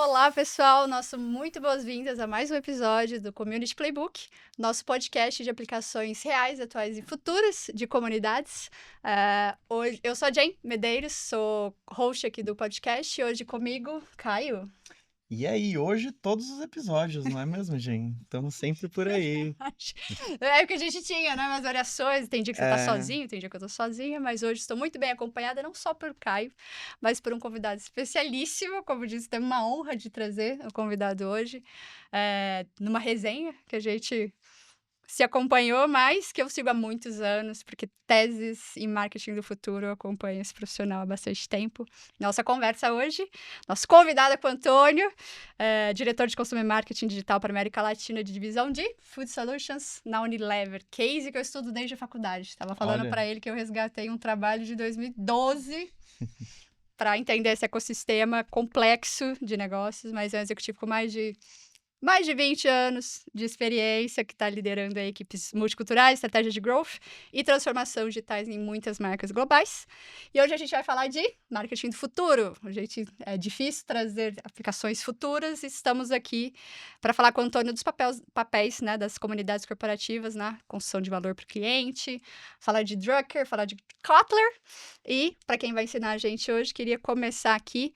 Olá, pessoal! Muito boas-vindas a mais um episódio do Community Playbook, nosso podcast de aplicações reais, atuais e futuras de comunidades. Hoje, eu sou a Jen Medeiros, sou host aqui do podcast, e hoje comigo, Caio. E aí, hoje todos os episódios, não é mesmo, gente? Estamos sempre por aí. É o que a gente tinha, né? Umas variações. Tem dia que você tá É, sozinho, tem dia que eu tô sozinha, mas hoje estou muito bem acompanhada, não só por Caio, mas por um convidado especialíssimo. Como disse, tem uma honra de trazer o convidado hoje, numa resenha que a gente se acompanhou, mas que eu sigo há muitos anos, porque teses em marketing do futuro eu acompanho esse profissional há bastante tempo. Nossa conversa hoje, nosso convidado é com o Antônio, diretor de Consumer Marketing Digital para a América Latina de divisão de Food Solutions na Unilever, case que eu estudo desde a faculdade. Estava falando olha, para ele que eu resgatei um trabalho de 2012 para entender esse ecossistema complexo de negócios, mas é um executivo com mais de 20 anos de experiência, que está liderando aí equipes multiculturais, estratégia de growth e transformação digitais em muitas marcas globais. E hoje a gente vai falar de marketing do futuro. É difícil trazer aplicações futuras e estamos aqui para falar com o Antônio dos papéis, né, das comunidades corporativas na construção de valor para o cliente, falar de Drucker, falar de Kotler. E, para quem vai ensinar a gente hoje, queria começar aqui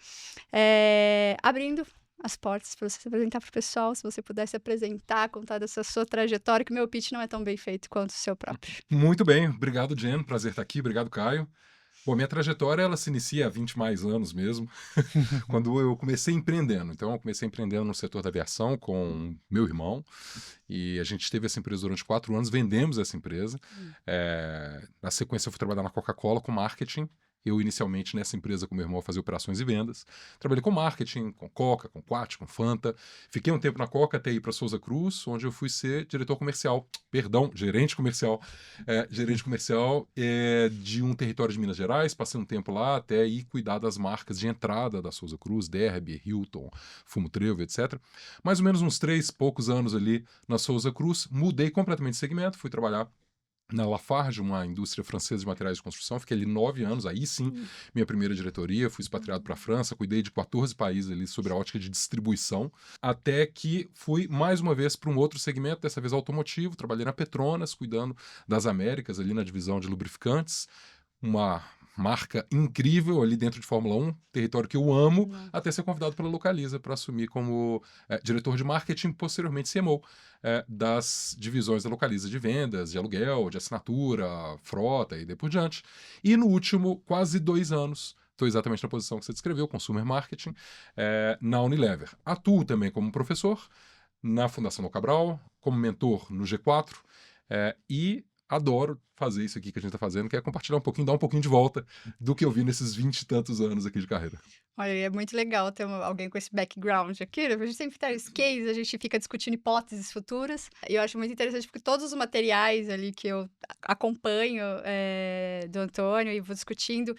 abrindo as portas para você se apresentar para o pessoal, se você puder se apresentar, contar dessa sua trajetória, que o meu pitch não é tão bem feito quanto o seu próprio. Muito bem, obrigado, Jen. Prazer estar aqui, obrigado, Caio. Bom, minha trajetória ela se inicia há 20 mais anos mesmo, quando eu comecei empreendendo. Então, eu comecei empreendendo no setor da aviação com meu irmão, e a gente teve essa empresa durante 4 anos, vendemos essa empresa. Na sequência, eu fui trabalhar na Coca-Cola com marketing. Eu, inicialmente, nessa empresa com meu irmão, fazia operações e vendas. Trabalhei com marketing, com Coca, com Quat, com Fanta. Fiquei um tempo na Coca até ir para Souza Cruz, onde eu fui ser diretor comercial. Perdão, gerente comercial de um território de Minas Gerais. Passei um tempo lá até ir cuidar das marcas de entrada da Souza Cruz, Derby, Hilton, Fumo Trevo, etc. Mais ou menos uns 3 poucos anos ali na Souza Cruz. Mudei completamente de segmento, fui trabalhar na Lafarge, uma indústria francesa de materiais de construção. Fiquei ali 9 anos, aí sim, minha primeira diretoria. Fui expatriado para a França, cuidei de 14 países ali sobre a ótica de distribuição, até que fui mais uma vez para um outro segmento, dessa vez automotivo. Trabalhei na Petronas, cuidando das Américas, ali na divisão de lubrificantes. Uma marca incrível ali dentro de Fórmula 1, território que eu amo, até ser convidado pela Localiza para assumir como diretor de marketing, posteriormente CMO das divisões da Localiza de vendas, de aluguel, de assinatura, frota e daí por diante. E no último quase 2 anos, estou exatamente na posição que você descreveu, Consumer Marketing, na Unilever. Atuo também como professor na Fundação Dom Cabral, como mentor no G4, e adoro fazer isso aqui que a gente está fazendo, que é compartilhar um pouquinho, dar um pouquinho de volta do que eu vi nesses 20 e tantos anos aqui de carreira. Olha, é muito legal ter alguém com esse background aqui, né? A gente sempre traz case, a gente fica discutindo hipóteses futuras. E eu acho muito interessante porque todos os materiais ali que eu acompanho do Antônio e vou discutindo,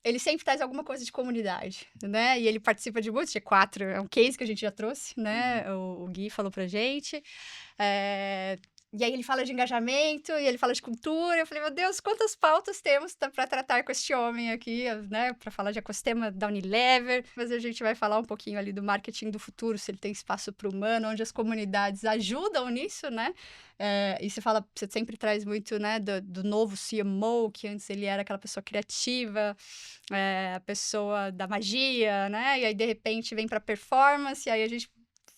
ele sempre traz alguma coisa de comunidade, né? E ele participa de muitos G4, é um case que a gente já trouxe, né? O Gui falou pra gente. E aí ele fala de engajamento, e ele fala de cultura. Eu falei, meu Deus, quantas pautas temos para tratar com este homem aqui, né? Para falar de ecossistema da Unilever. Mas a gente vai falar um pouquinho ali do marketing do futuro, se ele tem espaço para o humano, onde as comunidades ajudam nisso, né? E você sempre traz muito, né, do novo CMO, que antes ele era aquela pessoa criativa, a pessoa da magia, né? E aí, de repente, vem para performance, e aí a gente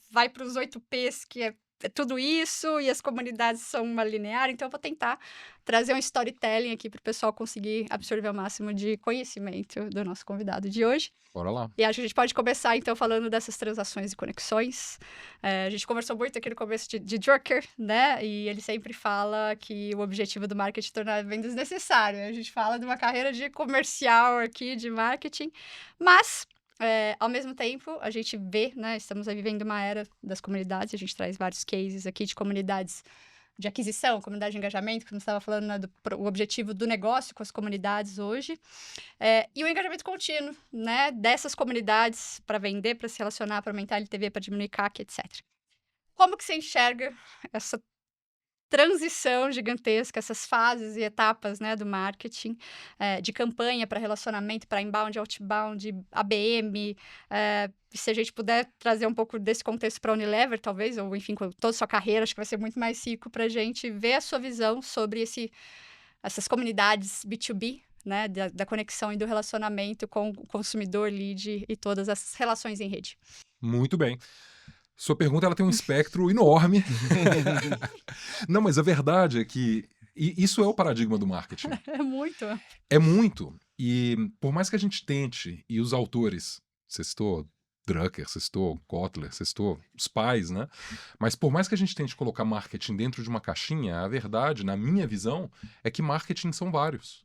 vai para os 8Ps, que é tudo isso, e as comunidades são uma linear. Então, eu vou tentar trazer um storytelling aqui para o pessoal conseguir absorver o máximo de conhecimento do nosso convidado de hoje. Bora lá. E acho que a gente pode começar, então, falando dessas transações e conexões. A gente conversou muito aqui no começo de Drucker, né? E ele sempre fala que o objetivo do marketing é tornar vendas necessário. A gente fala de uma carreira de comercial aqui, de marketing, mas ao mesmo tempo, a gente vê, né? Estamos aí vivendo uma era das comunidades. A gente traz vários cases aqui de comunidades de aquisição, comunidade de engajamento, que você estava falando, né, o objetivo do negócio com as comunidades hoje. E o engajamento contínuo, né, dessas comunidades para vender, para se relacionar, para aumentar a LTV, para diminuir CAC, etc. Como que você enxerga essa transição gigantesca, essas fases e etapas, né, do marketing, de campanha para relacionamento, para inbound, outbound, ABM. Se a gente puder trazer um pouco desse contexto para a Unilever, talvez, ou enfim, com toda a sua carreira, acho que vai ser muito mais rico para a gente ver a sua visão sobre essas comunidades B2B, né, da conexão e do relacionamento com o consumidor, lead e todas as relações em rede. Muito bem. Sua pergunta ela tem um espectro enorme. Não, mas a verdade é que isso é o paradigma do marketing. É muito. É muito. E por mais que a gente tente, e os autores, você citou Drucker, você citou Kotler, você citou os pais, né? Mas por mais que a gente tente colocar marketing dentro de uma caixinha, a verdade, na minha visão, é que marketing são vários.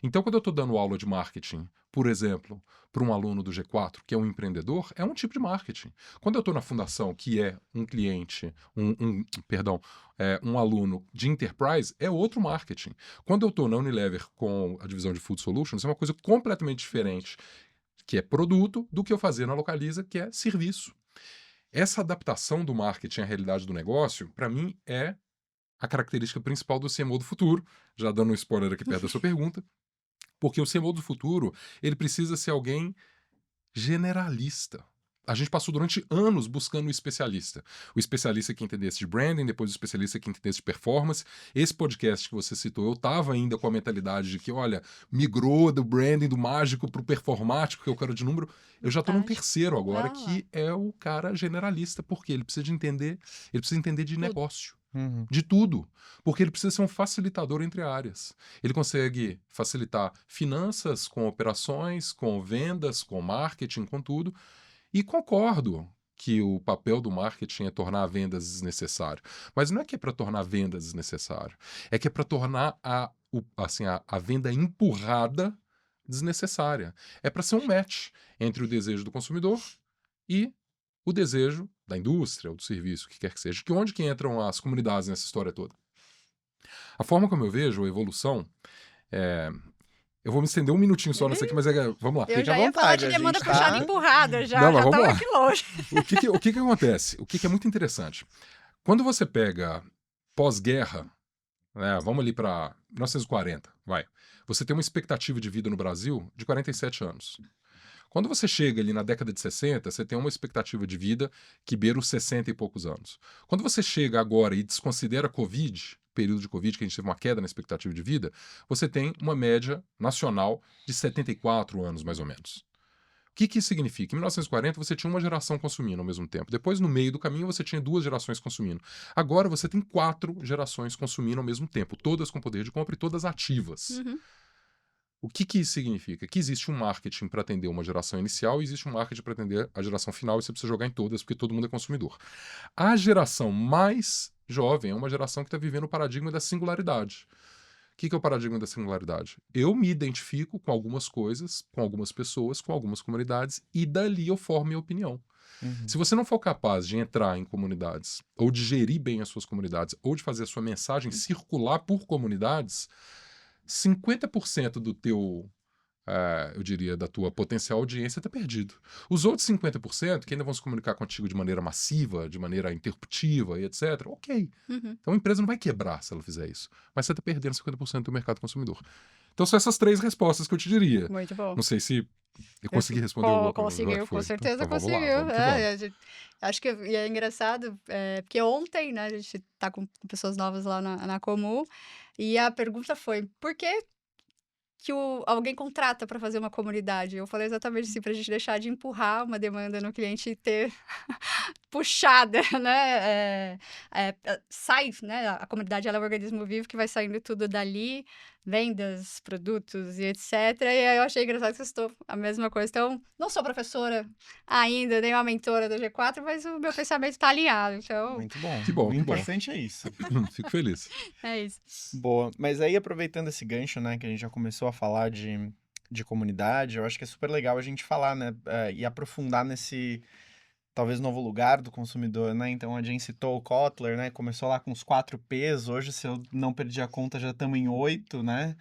Então, quando eu estou dando aula de marketing, por exemplo, para um aluno do G4, que é um empreendedor, é um tipo de marketing. Quando eu estou na fundação, que é um cliente, um aluno de enterprise, é outro marketing. Quando eu estou na Unilever com a divisão de Food Solutions, é uma coisa completamente diferente, que é produto, do que eu fazer na Localiza, que é serviço. Essa adaptação do marketing à realidade do negócio, para mim, é a característica principal do CMO do futuro, já dando um spoiler aqui perto da sua pergunta, porque o CMO do futuro, ele precisa ser alguém generalista. A gente passou durante anos buscando um especialista. O especialista que entendesse de branding, depois o especialista que entendesse de performance. Esse podcast que você citou, eu estava ainda com a mentalidade de que, olha, migrou do branding, do mágico para o performático, que eu quero de número. Eu já estou num terceiro agora, que é o cara generalista, porque ele precisa entender de negócio. De tudo, porque ele precisa ser um facilitador entre áreas. Ele consegue facilitar finanças com operações, com vendas, com marketing, com tudo. E concordo que o papel do marketing é tornar vendas desnecessário. Mas não é que é para tornar vendas desnecessário. É que é para tornar a venda empurrada desnecessária. É para ser um match entre o desejo do consumidor e o desejo da indústria ou do serviço, o que quer que seja. Onde que entram as comunidades nessa história toda? A forma como eu vejo a evolução eu vou me estender um minutinho só nessa aqui, mas vamos lá. Eu já ia falar de demanda puxada e empurrada, já Não, mas vamos estava lá. aqui longe. O que acontece? O que é muito interessante? Quando você pega pós-guerra, né, vamos ali para 1940, você tem uma expectativa de vida no Brasil de 47 anos. Quando você chega ali na década de 60, você tem uma expectativa de vida que beira os 60 e poucos anos. Quando você chega agora e desconsidera Covid, período de Covid, que a gente teve uma queda na expectativa de vida, você tem uma média nacional de 74 anos, mais ou menos. O que isso significa? Em 1940 você tinha uma geração consumindo ao mesmo tempo. Depois, no meio do caminho, você tinha 2 gerações consumindo. Agora você tem 4 gerações consumindo ao mesmo tempo, todas com poder de compra e todas ativas. O que isso significa? Que existe um marketing para atender uma geração inicial e existe um marketing para atender a geração final e você precisa jogar em todas porque todo mundo é consumidor. A geração mais jovem é uma geração que está vivendo o paradigma da singularidade. O que é o paradigma da singularidade? Eu me identifico com algumas coisas, com algumas pessoas, com algumas comunidades e dali eu formo minha opinião. Se você não for capaz de entrar em comunidades, ou de gerir bem as suas comunidades, ou de fazer a sua mensagem circular por comunidades, 50% do teu, eu diria, da tua potencial audiência está perdido. Os outros 50%, que ainda vão se comunicar contigo de maneira massiva, de maneira interruptiva e etc., ok. Então a empresa não vai quebrar se ela fizer isso. Mas você está perdendo 50% do mercado consumidor. Então são essas 3 respostas que eu te diria. Muito bom. Não sei se eu consegui responder alguma coisa. Conseguiu, com certeza então, conseguiu. Vamos vamos. Acho que é engraçado, porque ontem, né, a gente tá com pessoas novas lá na Comu, e a pergunta foi, por que alguém contrata para fazer uma comunidade? Eu falei exatamente assim, para a gente deixar de empurrar uma demanda no cliente e ter puxada, né? Sai, né? A comunidade ela é um organismo vivo que vai saindo tudo dali, vendas, produtos e etc. E aí eu achei engraçado que você citou a mesma coisa. Então, não sou professora ainda, nem uma mentora do G4, mas o meu pensamento está alinhado. Então, Muito bom. Que bom, O que bom. importante é isso. Fico feliz. é isso. Boa. Mas aí, aproveitando esse gancho, né, que a gente já começou a falar de comunidade, eu acho que é super legal a gente falar, né, e aprofundar nesse, talvez, novo lugar do consumidor, né? Então, a gente citou o Kotler, né, começou lá com os 4 Ps, hoje, se eu não perdi a conta, já estamos em 8, né?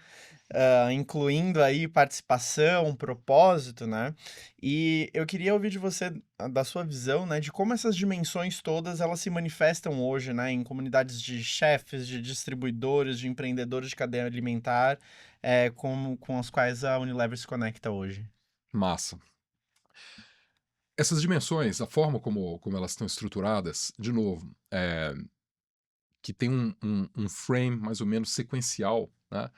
incluindo aí participação, propósito, né? E eu queria ouvir de você, da sua visão, né, de como essas dimensões todas elas se manifestam hoje, né, em comunidades de chefes, de distribuidores, de empreendedores de cadeia alimentar, com as quais a Unilever se conecta hoje. Massa. Essas dimensões, a forma como elas estão estruturadas, de novo, que tem um frame mais ou menos sequencial, né?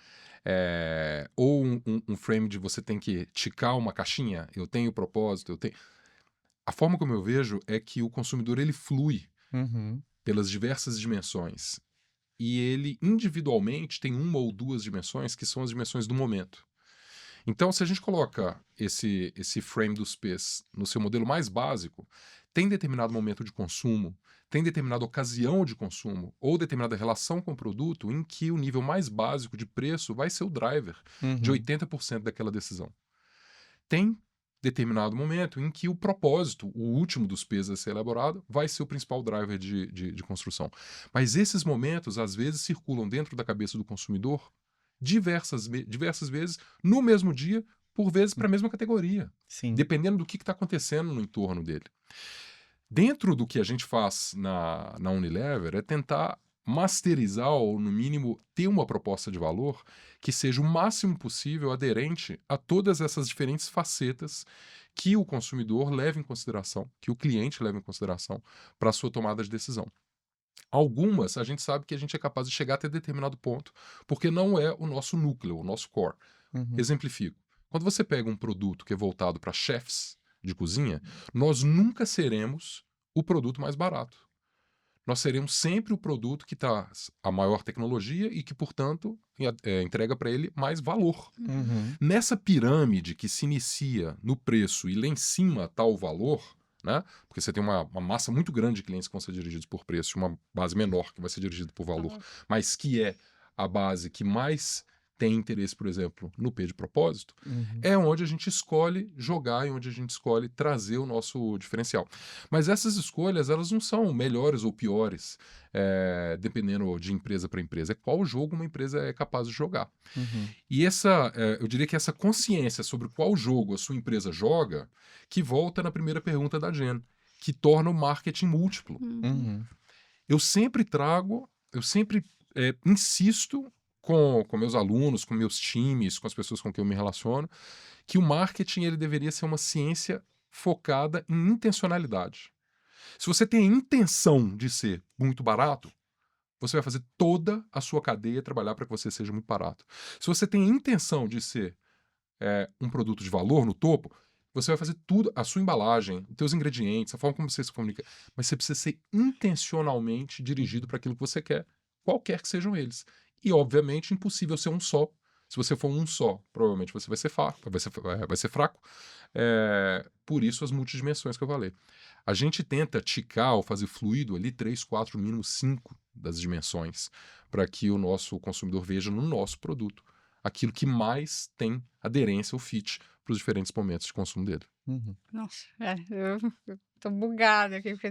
Ou um frame de você tem que ticar uma caixinha, eu tenho propósito, eu tenho... A forma como eu vejo é que o consumidor ele flui Uhum. pelas diversas dimensões. E ele, individualmente, tem uma ou duas dimensões que são as dimensões do momento. Então, se a gente coloca esse frame dos P's no seu modelo mais básico, tem determinado momento de consumo, tem determinada ocasião de consumo ou determinada relação com o produto em que o nível mais básico de preço vai ser o driver de Uhum. 80% daquela decisão. Tem determinado momento em que o propósito, o último dos P's a ser elaborado, vai ser o principal driver de construção. Mas esses momentos, às vezes, circulam dentro da cabeça do consumidor diversas vezes, no mesmo dia, por vezes para a mesma categoria, Sim. dependendo do que está acontecendo no entorno dele. Dentro do que a gente faz na Unilever é tentar masterizar ou, no mínimo, ter uma proposta de valor que seja o máximo possível aderente a todas essas diferentes facetas que o consumidor leva em consideração, que o cliente leva em consideração para a sua tomada de decisão. Algumas a gente sabe que a gente é capaz de chegar até determinado ponto, porque não é o nosso núcleo, o nosso core. Uhum. Exemplifico. Quando você pega um produto que é voltado para chefs de cozinha, nós nunca seremos o produto mais barato. Nós seremos sempre o produto que traz a maior tecnologia e que, portanto, entrega para ele mais valor. Uhum. Nessa pirâmide que se inicia no preço e lá em cima está o valor, né? Porque você tem uma massa muito grande de clientes que vão ser dirigidos por preço e uma base menor que vai ser dirigida por valor, mas que é a base que mais tem interesse, por exemplo, no P de propósito, Uhum. é onde a gente escolhe jogar e onde a gente escolhe trazer o nosso diferencial. Mas essas escolhas, elas não são melhores ou piores, dependendo de empresa para empresa. É qual jogo uma empresa é capaz de jogar. Uhum. E eu diria que essa consciência sobre qual jogo a sua empresa joga, que volta na primeira pergunta da Jen, que torna o marketing múltiplo. Uhum. Eu sempre insisto com meus alunos, com meus times, com as pessoas com quem eu me relaciono, que o marketing ele deveria ser uma ciência focada em intencionalidade. Se você tem a intenção de ser muito barato, você vai fazer toda a sua cadeia trabalhar para que você seja muito barato. Se você tem a intenção de ser um produto de valor no topo, você vai fazer tudo, a sua embalagem, os seus ingredientes, a forma como você se comunica, mas você precisa ser intencionalmente dirigido para aquilo que você quer, qualquer que sejam eles. E, obviamente, impossível ser um só. Se você for um só, provavelmente você vai ser fraco. Vai ser fraco. Por isso as multidimensões que eu falei. A gente tenta ticar ou fazer fluido ali 3, 4, no mínimo 5 das dimensões para que o nosso consumidor veja no nosso produto aquilo que mais tem aderência ou fit para os diferentes momentos de consumo dele. Uhum. Nossa, eu tô bugada aqui, porque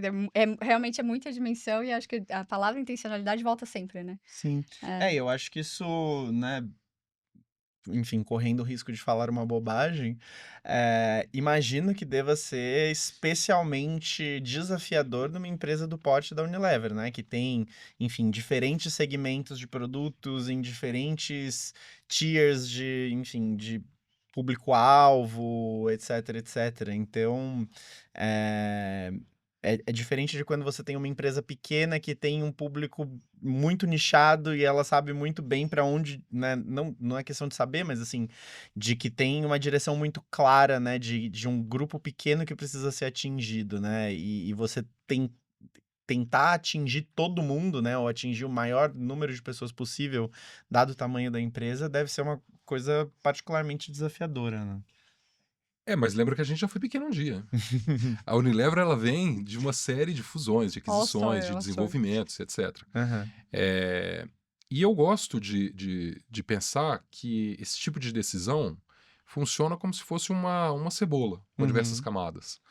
realmente é muita dimensão e acho que a palavra intencionalidade volta sempre, né? Sim. É. Eu acho que isso, né, enfim, correndo o risco de falar uma bobagem, imagino que deva ser especialmente desafiador numa empresa do porte da Unilever, né? Que tem, enfim, diferentes segmentos de produtos em diferentes tiers de, enfim, de público-alvo, etc, etc. Então, é, é diferente de quando você tem uma empresa pequena que tem um público muito nichado e ela sabe muito bem para onde, né? Não é questão de saber, mas assim, de que tem uma direção muito clara, né? De um grupo pequeno que precisa ser atingido, né? E você tentar atingir todo mundo, né? Ou atingir o maior número de pessoas possível, dado o tamanho da empresa, deve ser uma coisa particularmente desafiadora, né? Mas lembra que a gente já foi pequeno um dia. A Unilever ela vem de uma série de fusões, de All aquisições, story, de all story. desenvolvimentos, etc. Aham. E eu gosto de pensar que esse tipo de decisão funciona como se fosse uma cebola, com diversas Uhum. camadas.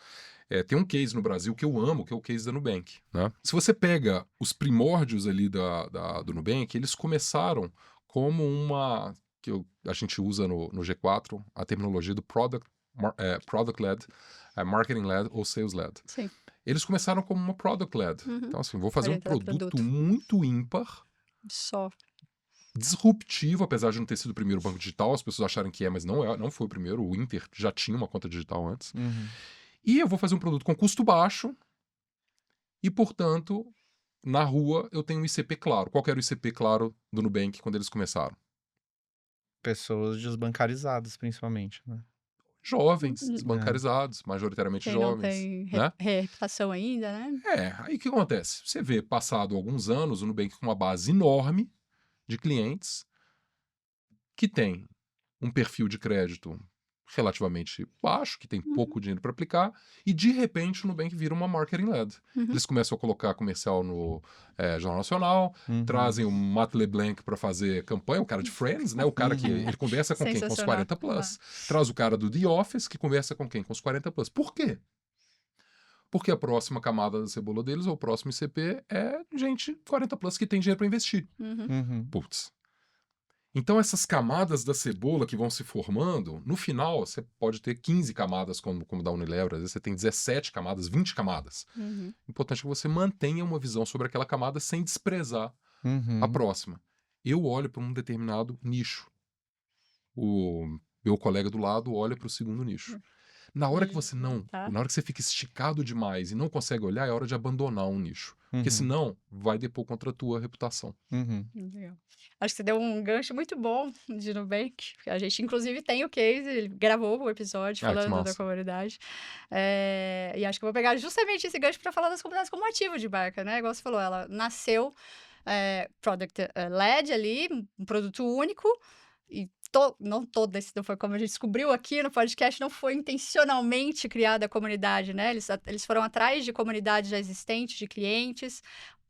Tem um case no Brasil que eu amo, que é o case da Nubank. Né? Se você pega os primórdios ali do Nubank, eles começaram como uma que a gente usa no G4, a terminologia do Product-led, Marketing-led ou Sales-led. Sim. Eles começaram como uma Product-led. Uhum. Então, assim, vou fazer um Orientado a produto produto. muito ímpar, Só. disruptivo, apesar de não ter sido o primeiro banco digital, as pessoas acharem que mas não foi o primeiro, o Inter já tinha uma conta digital antes. E eu vou fazer um produto com custo baixo e, portanto, na rua eu tenho um ICP claro. Qual que era o ICP claro do Nubank quando eles começaram? Pessoas desbancarizadas, principalmente, né? Jovens, Hum. desbancarizados, majoritariamente Quem não jovens, tem né? reputação ainda, né? Aí o que acontece? Você vê, passado alguns anos, o Nubank com uma base enorme de clientes que tem um perfil de crédito relativamente baixo, que tem pouco dinheiro para aplicar, e de repente o Nubank vira uma marketing-led. Eles começam a colocar comercial no Jornal Nacional, trazem o Matt LeBlanc para fazer campanha, o cara de Friends, né? O cara que ele conversa com quem? Com os Sensacional. 40 plus. Traz o cara do The Office, que conversa com quem? Com os 40 plus. Por quê? Porque a próxima camada da cebola deles, ou o próximo ICP, é gente 40 plus que tem dinheiro para investir. Putz. Então, essas camadas da cebola que vão se formando, no final, você pode ter 15 camadas, como da Unilever, às vezes você tem 17 camadas, 20 camadas. Importante que você mantenha uma visão sobre aquela camada sem desprezar a próxima. Eu olho para um determinado nicho. O meu colega do lado olha para o segundo nicho. Na hora que você na hora que você fica esticado demais e não consegue olhar, é hora de abandonar um nicho. Porque senão vai depor contra a tua reputação. Legal. Acho que você deu um gancho muito bom de Nubank. A gente, inclusive, tem o case, ele gravou o episódio Que falando da massa. comunidade. E acho que eu vou pegar justamente esse gancho para falar das comunidades como ativo de marca, né? Igual você falou, ela nasceu product-led ali, um produto único, e não todo esse não foi como a gente descobriu aqui no podcast, não foi intencionalmente criada a comunidade, né? Eles foram atrás de comunidades já existentes, de clientes,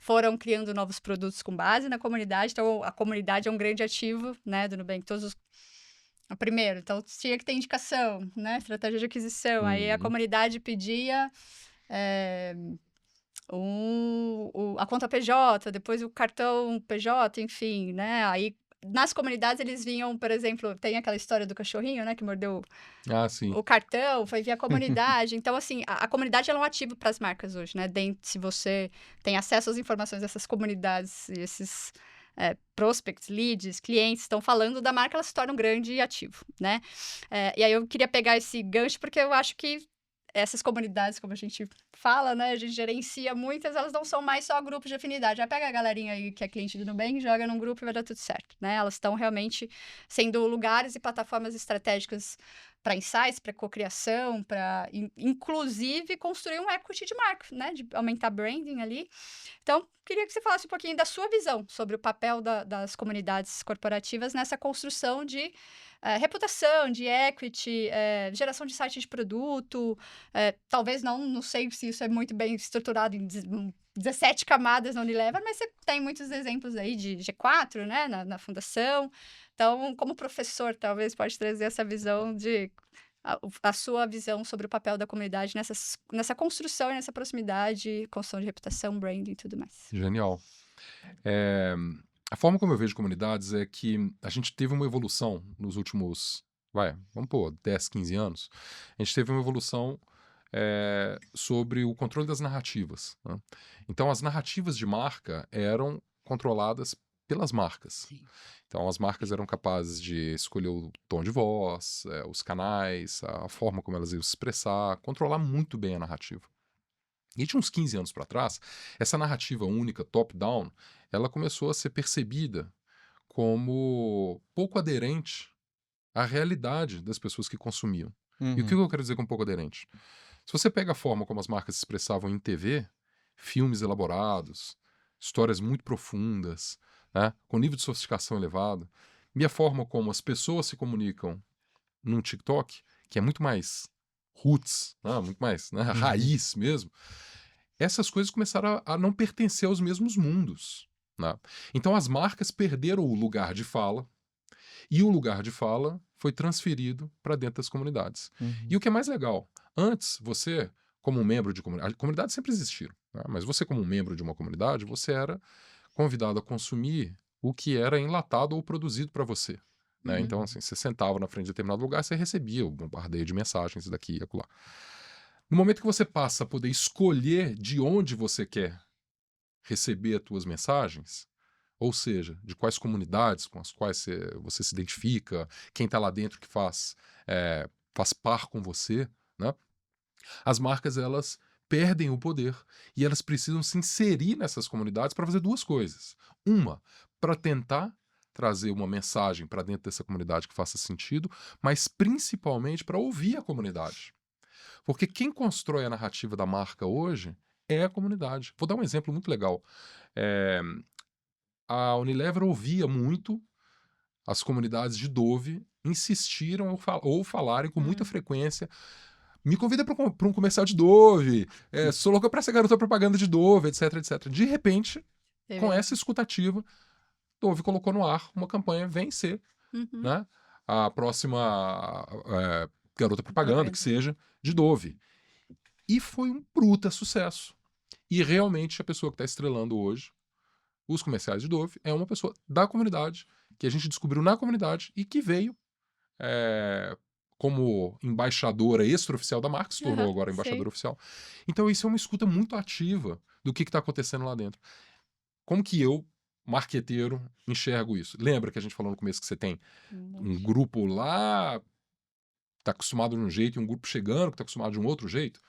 foram criando novos produtos com base na comunidade, então a comunidade é um grande ativo, né, do Nubank. Primeiro, então tinha que ter indicação, né, estratégia de aquisição, aí a comunidade pedia a conta PJ, depois o cartão PJ, enfim, né, aí nas comunidades eles vinham, por exemplo, tem aquela história do cachorrinho, né, que mordeu Sim. o cartão, foi via comunidade. Então, assim, a comunidade ela é um ativo para as marcas hoje, né? Se você tem acesso às informações dessas comunidades, esses prospects, leads, clientes estão falando da marca, ela se torna um grande ativo, né? E aí eu queria pegar esse gancho porque eu acho que essas comunidades, como a gente fala, né? A gente gerencia muitas, elas não são mais só grupos de afinidade. Já pega a galerinha aí que é cliente do Nubank, joga num grupo e vai dar tudo certo, né? Elas estão realmente sendo lugares e plataformas estratégicas para insights, para cocriação, para inclusive construir um equity de marca, né? De aumentar branding ali. Então, queria que você falasse um pouquinho da sua visão sobre o papel das comunidades corporativas nessa construção de reputação, de equity, geração de site de produto. Talvez não sei se isso é muito bem estruturado em 17 camadas na Unilever, mas você tem muitos exemplos aí de G4, né, na fundação. Então, como professor, talvez pode trazer essa visão a sua visão sobre o papel da comunidade nessa construção e nessa proximidade, construção de reputação, branding e tudo mais. Genial. A forma como eu vejo comunidades é que a gente teve uma evolução nos últimos, vamos pôr, 10, 15 anos. A gente teve uma evolução sobre o controle das narrativas, né? Então, as narrativas de marca eram controladas pelas marcas. Sim. Então, as marcas eram capazes de escolher o tom de voz, os canais, a forma como elas iam se expressar, controlar muito bem a narrativa. E de uns 15 anos para trás, essa narrativa única, top-down, ela começou a ser percebida como pouco aderente à realidade das pessoas que consumiam. E o que eu quero dizer com pouco aderente? Se você pega a forma como as marcas se expressavam em TV, filmes elaborados, histórias muito profundas, né, com nível de sofisticação elevado, e a forma como as pessoas se comunicam num TikTok, que é muito mais roots, né, muito mais raiz mesmo, essas coisas começaram a não pertencer aos mesmos mundos, né? Então as marcas perderam o lugar de fala, e o lugar de fala foi transferido para dentro das comunidades. E o que é mais legal, antes você, como um membro de comunidade, comunidades sempre existiram, né? Mas você como um membro de uma comunidade, você era convidado a consumir o que era enlatado ou produzido para você. né? Uhum. Então, assim, você sentava na frente de determinado lugar, você recebia o bombardeio de mensagens daqui e acolá. No momento que você passa a poder escolher de onde você quer receber as tuas mensagens, ou seja, de quais comunidades com as quais você se identifica, quem está lá dentro que faz par com você, né? As marcas, elas perdem o poder e elas precisam se inserir nessas comunidades para fazer duas coisas. Uma, para tentar trazer uma mensagem para dentro dessa comunidade que faça sentido, mas principalmente para ouvir a comunidade. Porque quem constrói a narrativa da marca hoje é a comunidade. Vou dar um exemplo muito legal. É, a Unilever ouvia muito as comunidades de Dove, insistiram ou falarem com muita Hum. frequência: me convida para um comercial de Dove, sou louca para ser garota propaganda de Dove, etc, etc. De repente, com Teve a essa escutativa, Dove colocou no ar uma campanha Vem Ser, Uhum. né, a próxima garota propaganda, que Propaganda. seja, de Dove. E foi um bruta sucesso. E realmente a pessoa que está estrelando hoje os comerciais de Dove é uma pessoa da comunidade, que a gente descobriu na comunidade e que veio como embaixadora extraoficial da marca, se tornou Aham, agora sei. embaixadora oficial. Então isso é uma escuta muito ativa do que está acontecendo lá dentro. Como que eu, marqueteiro, enxergo isso? Lembra que a gente falou no começo que você tem Um um monte. grupo lá, está acostumado de um jeito, e um grupo chegando que está acostumado de um outro jeito?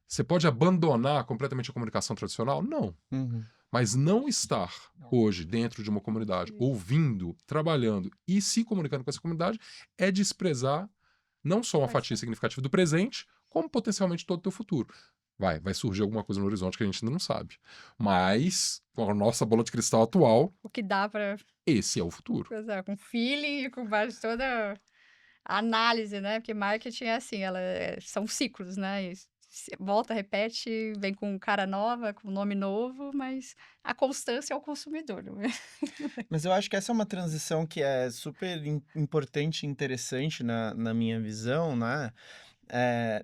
Você pode abandonar completamente a comunicação tradicional? Não. Uhum. Mas não estar hoje dentro de uma comunidade, ouvindo, trabalhando e se comunicando com essa comunidade é desprezar não só uma Pode fatia ser. significativa do presente, como potencialmente todo o teu futuro. Vai surgir alguma coisa no horizonte que a gente ainda não sabe. Mas, com a nossa bola de cristal atual, O que dá pra esse é o futuro. coisar com feeling e com base toda a análise, né, porque marketing é assim, são ciclos, né, e volta, repete, vem com cara nova, com nome novo, mas a constância é o consumidor, não é? Mas eu acho que essa é uma transição que é super importante e interessante na minha visão, né?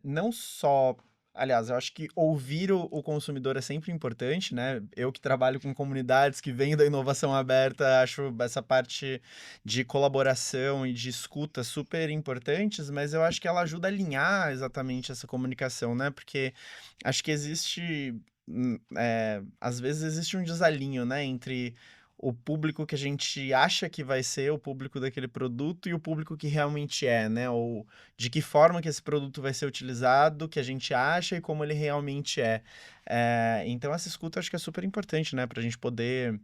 Não só. Aliás, eu acho que ouvir o consumidor é sempre importante, né? Eu que trabalho com comunidades que vêm da inovação aberta, acho essa parte de colaboração e de escuta super importantes, mas eu acho que ela ajuda a alinhar exatamente essa comunicação, né? Porque acho que existe. Às vezes existe um desalinho, né? Entre o público que a gente acha que vai ser o público daquele produto e o público que realmente é, né? Ou de que forma que esse produto vai ser utilizado, que a gente acha e como ele realmente é. Então, essa escuta eu acho que é super importante, né? Pra gente poder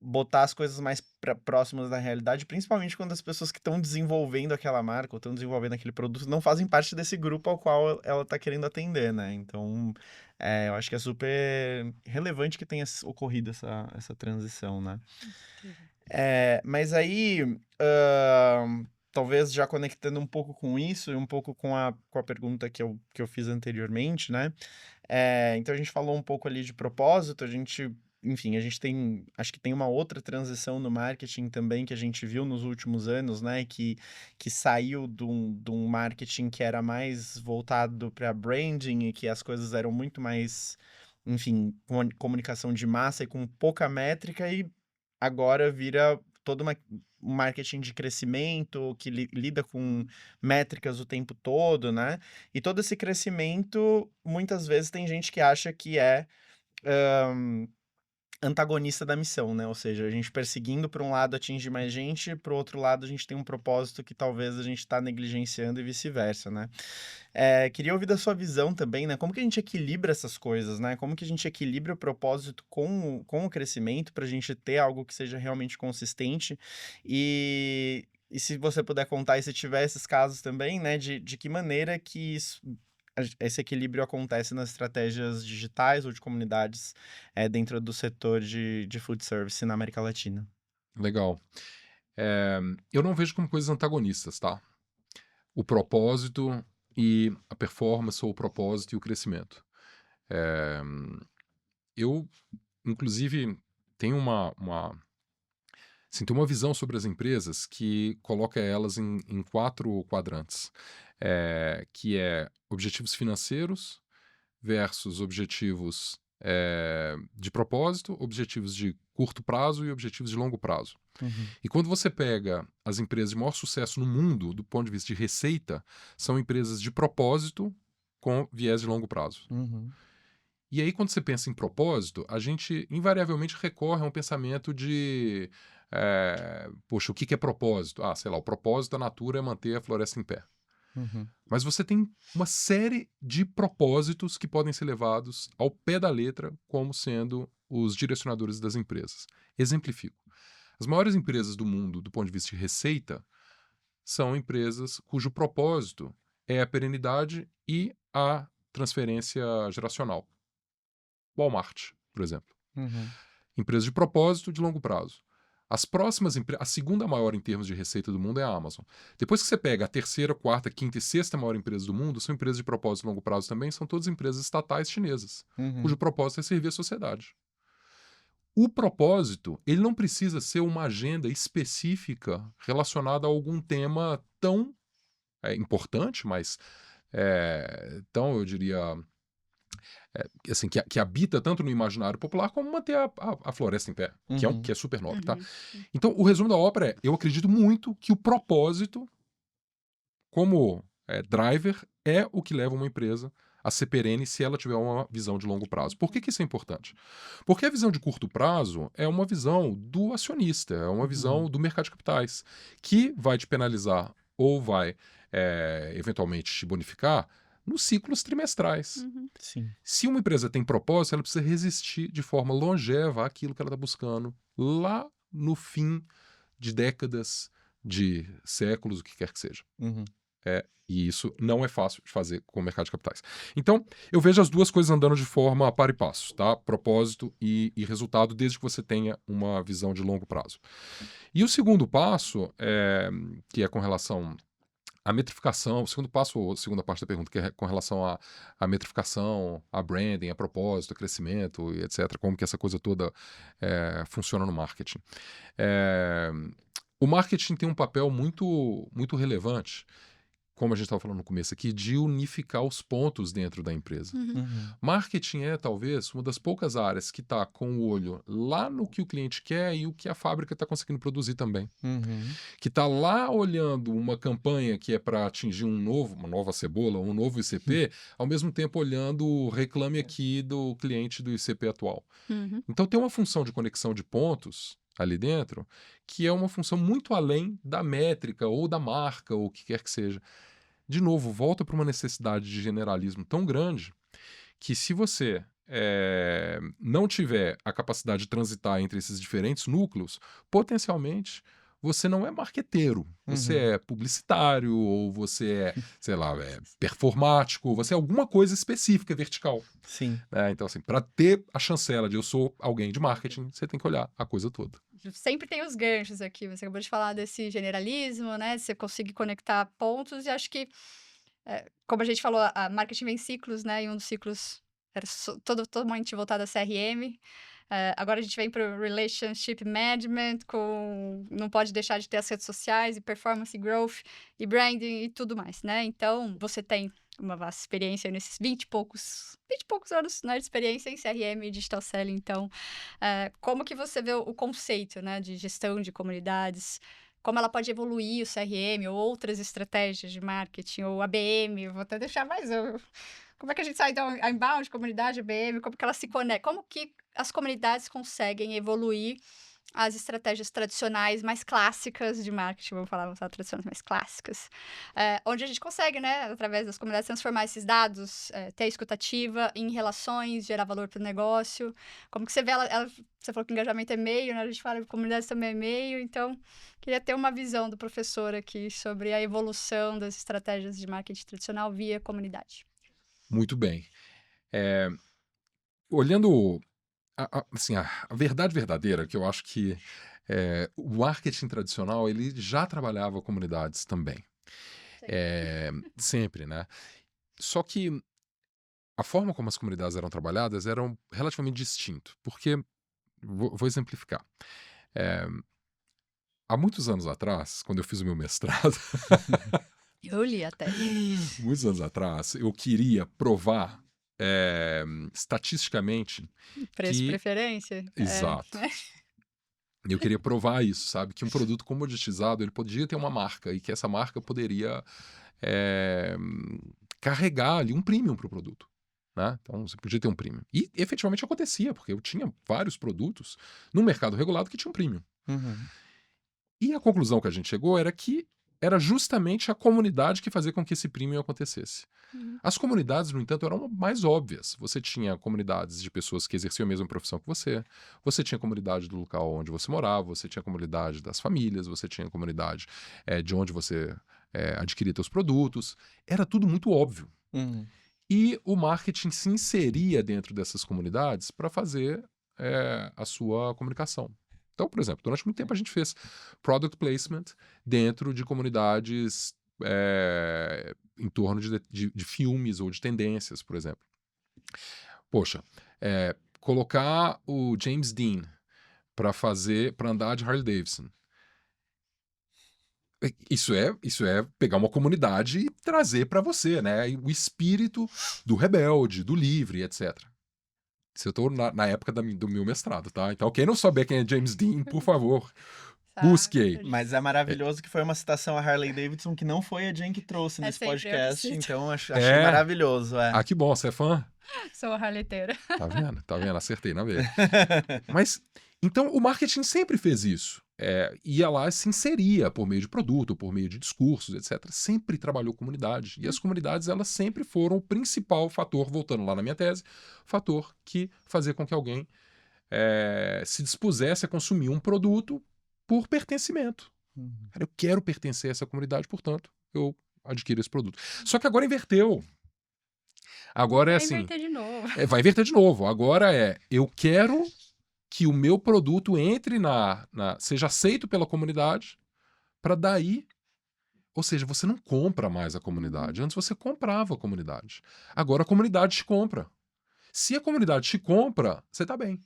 botar as coisas mais próximas da realidade, principalmente quando as pessoas que estão desenvolvendo aquela marca ou estão desenvolvendo aquele produto não fazem parte desse grupo ao qual ela está querendo atender, né? Então, eu acho que é super relevante que tenha ocorrido essa transição, né? Mas aí, talvez já conectando um pouco com isso e um pouco com a pergunta que eu fiz anteriormente, né? Então a gente falou um pouco ali de propósito, enfim, a gente acho que tem uma outra transição no marketing também que a gente viu nos últimos anos, né? Que saiu de um marketing que era mais voltado para branding e que as coisas eram muito mais, enfim, comunicação de massa e com pouca métrica e agora vira todo um marketing de crescimento que lida com métricas o tempo todo, né? E todo esse crescimento, muitas vezes tem gente que acha que é antagonista da missão, né? Ou seja, a gente perseguindo por um lado atingir mais gente, por outro lado a gente tem um propósito que talvez a gente está negligenciando e vice-versa, né? Queria ouvir da sua visão também, né? Como que a gente equilibra essas coisas, né? Como que a gente equilibra o propósito com o crescimento para a gente ter algo que seja realmente consistente e se você puder contar e se tiver esses casos também, né? De que maneira que esse equilíbrio acontece nas estratégias digitais ou de comunidades dentro do setor de food service na América Latina. Legal. Eu não vejo como coisas antagonistas, tá? O propósito e a performance, ou o propósito e o crescimento. Eu, inclusive, tenho tenho uma visão sobre as empresas que coloca elas em 4 quadrantes, que é objetivos financeiros versus objetivos de propósito, objetivos de curto prazo e objetivos de longo prazo. Uhum. E quando você pega as empresas de maior sucesso no mundo, do ponto de vista de receita, são empresas de propósito com viés de longo prazo. Uhum. E aí, quando você pensa em propósito, a gente invariavelmente recorre a um pensamento de... poxa, o que é propósito? Ah, sei lá, o propósito da Natura é manter a floresta em pé. Uhum. Mas você tem uma série de propósitos que podem ser levados ao pé da letra como sendo os direcionadores das empresas. Exemplifico. As maiores empresas do mundo, do ponto de vista de receita, são empresas cujo propósito é a perenidade e a transferência geracional. Walmart, por exemplo. Uhum. Empresa de propósito de longo prazo. As próximas a segunda maior em termos de receita do mundo é a Amazon. Depois que você pega a terceira, quarta, quinta e sexta maior empresa do mundo, são empresas de propósito de longo prazo também, são todas empresas estatais chinesas, Uhum. cujo propósito é servir a sociedade. O propósito, ele não precisa ser uma agenda específica relacionada a algum tema tão importante, mas tão, eu diria, assim, que habita tanto no imaginário popular como manter a floresta em pé, Uhum. que é super nobre, tá? Uhum. Então, o resumo da ópera é, eu acredito muito que o propósito, como driver, é o que leva uma empresa a ser perene se ela tiver uma visão de longo prazo. Por que isso é importante? Porque a visão de curto prazo é uma visão do acionista, é uma visão do mercado de capitais, que vai te penalizar ou vai, eventualmente, te bonificar nos ciclos trimestrais. Uhum. Sim. Se uma empresa tem propósito, ela precisa resistir de forma longeva àquilo que ela está buscando lá no fim de décadas, de séculos, o que quer que seja. Uhum. E isso não é fácil de fazer com o mercado de capitais. Então, eu vejo as duas coisas andando de forma a par e passo, tá? Propósito e resultado, desde que você tenha uma visão de longo prazo. E o segundo passo, que é com relação à metrificação, o segundo passo, ou a segunda parte da pergunta, que é com relação à metrificação, a branding, a propósito, a crescimento, e etc., como que essa coisa toda funciona no marketing. O marketing tem um papel muito, muito relevante, como a gente estava falando no começo aqui, de unificar os pontos dentro da empresa. Uhum. Uhum. Marketing é, talvez, uma das poucas áreas que está com o olho lá no que o cliente quer e o que a fábrica está conseguindo produzir também. Uhum. Que está lá olhando uma campanha que é para atingir uma nova cebola, um novo ICP, ao mesmo tempo olhando o reclame aqui do cliente do ICP atual. Uhum. Então tem uma função de conexão de pontos ali dentro, que é uma função muito além da métrica ou da marca ou o que quer que seja. De novo, volta para uma necessidade de generalismo tão grande que se você não tiver a capacidade de transitar entre esses diferentes núcleos, potencialmente você não é marqueteiro, você é publicitário, ou você é, sei lá, performático, você é alguma coisa específica, vertical. Sim. Então, assim, para ter a chancela de eu sou alguém de marketing, você tem que olhar a coisa toda. Sempre tem os ganchos aqui. Você acabou de falar desse generalismo, né? Você conseguir conectar pontos, e acho que, como a gente falou, a marketing vem em ciclos, né? E um dos ciclos era totalmente voltado a CRM. Agora a gente vem para o Relationship Management, não pode deixar de ter as redes sociais, e performance, e growth, e branding, e tudo mais, né? Então, você tem uma vasta experiência nesses 20 e poucos anos, né, de experiência em CRM e Digital Selling. Então, como que você vê o conceito, né, de gestão de comunidades, como ela pode evoluir o CRM ou outras estratégias de marketing, ou ABM, eu vou até deixar mais... Como é que a gente sai então, a inbound, comunidade, ABM, como que ela se conecta, como que as comunidades conseguem evoluir as estratégias tradicionais mais clássicas de marketing, vamos falar tradicionais mais clássicas, onde a gente consegue, né, através das comunidades, transformar esses dados, ter a escutativa em relações, gerar valor para o negócio. Como que você vê você falou que engajamento é meio, né, a gente fala que comunidades também é meio, então queria ter uma visão do professor aqui sobre a evolução das estratégias de marketing tradicional via comunidade. Muito bem. Olhando assim, a verdade verdadeira, que eu acho que o marketing tradicional ele já trabalhava comunidades também. Sempre, né? Só que a forma como as comunidades eram trabalhadas eram relativamente distinto, porque, vou exemplificar. Há muitos anos atrás, quando eu fiz o meu mestrado, Eu li até. muitos anos atrás, eu queria provar estatisticamente Preço, que... preferência. Exato. Eu queria provar isso, sabe? Que um produto comoditizado, ele podia ter uma marca e que essa marca poderia é, carregar ali um premium para o produto. Né? Então, você podia ter um premium. E efetivamente acontecia, porque eu tinha vários produtos no mercado regulado que tinham premium. Uhum. E a conclusão que a gente chegou era que era justamente a comunidade que fazia com que esse premium acontecesse. Uhum. As comunidades, no entanto, eram mais óbvias. Você tinha comunidades de pessoas que exerciam a mesma profissão que você tinha comunidade do local onde você morava, você tinha comunidade das famílias, você tinha comunidade de onde você adquiria seus produtos. Era tudo muito óbvio. Uhum. E o marketing se inseria dentro dessas comunidades para fazer a sua comunicação. Então, por exemplo, durante muito tempo a gente fez product placement dentro de comunidades em torno de filmes ou de tendências, por exemplo. Poxa, colocar o James Dean para andar de Harley Davidson. Isso é pegar uma comunidade e trazer para você, né? O espírito do rebelde, do livre, etc. Isso eu estou na época do meu mestrado, tá? Então, quem não souber quem é James Dean, por favor, busque aí. Mas é maravilhoso que foi uma citação a Harley Davidson que não foi a Jen que trouxe nesse sempre eu que podcast, cito. então achei maravilhoso. Ah, que bom, você é fã? Sou harleteira. Tá vendo? Tá vendo? Acertei na veia. Mas, então, o marketing sempre fez isso. Ia lá e se inseria por meio de produto, por meio de discursos, etc. Sempre trabalhou comunidade. E as comunidades, elas sempre foram o principal fator, voltando lá na minha tese, fator que fazia com que alguém se dispusesse a consumir um produto por pertencimento. Cara, eu quero pertencer a essa comunidade, portanto, eu adquiro esse produto. Só que agora inverteu. Agora é assim... Vai inverter de novo. Vai inverter de novo. Agora eu quero que o meu produto entre seja aceito pela comunidade, para daí... Ou seja, você não compra mais a comunidade. Antes você comprava a comunidade. Agora a comunidade te compra. Se a comunidade te compra, você tá bem.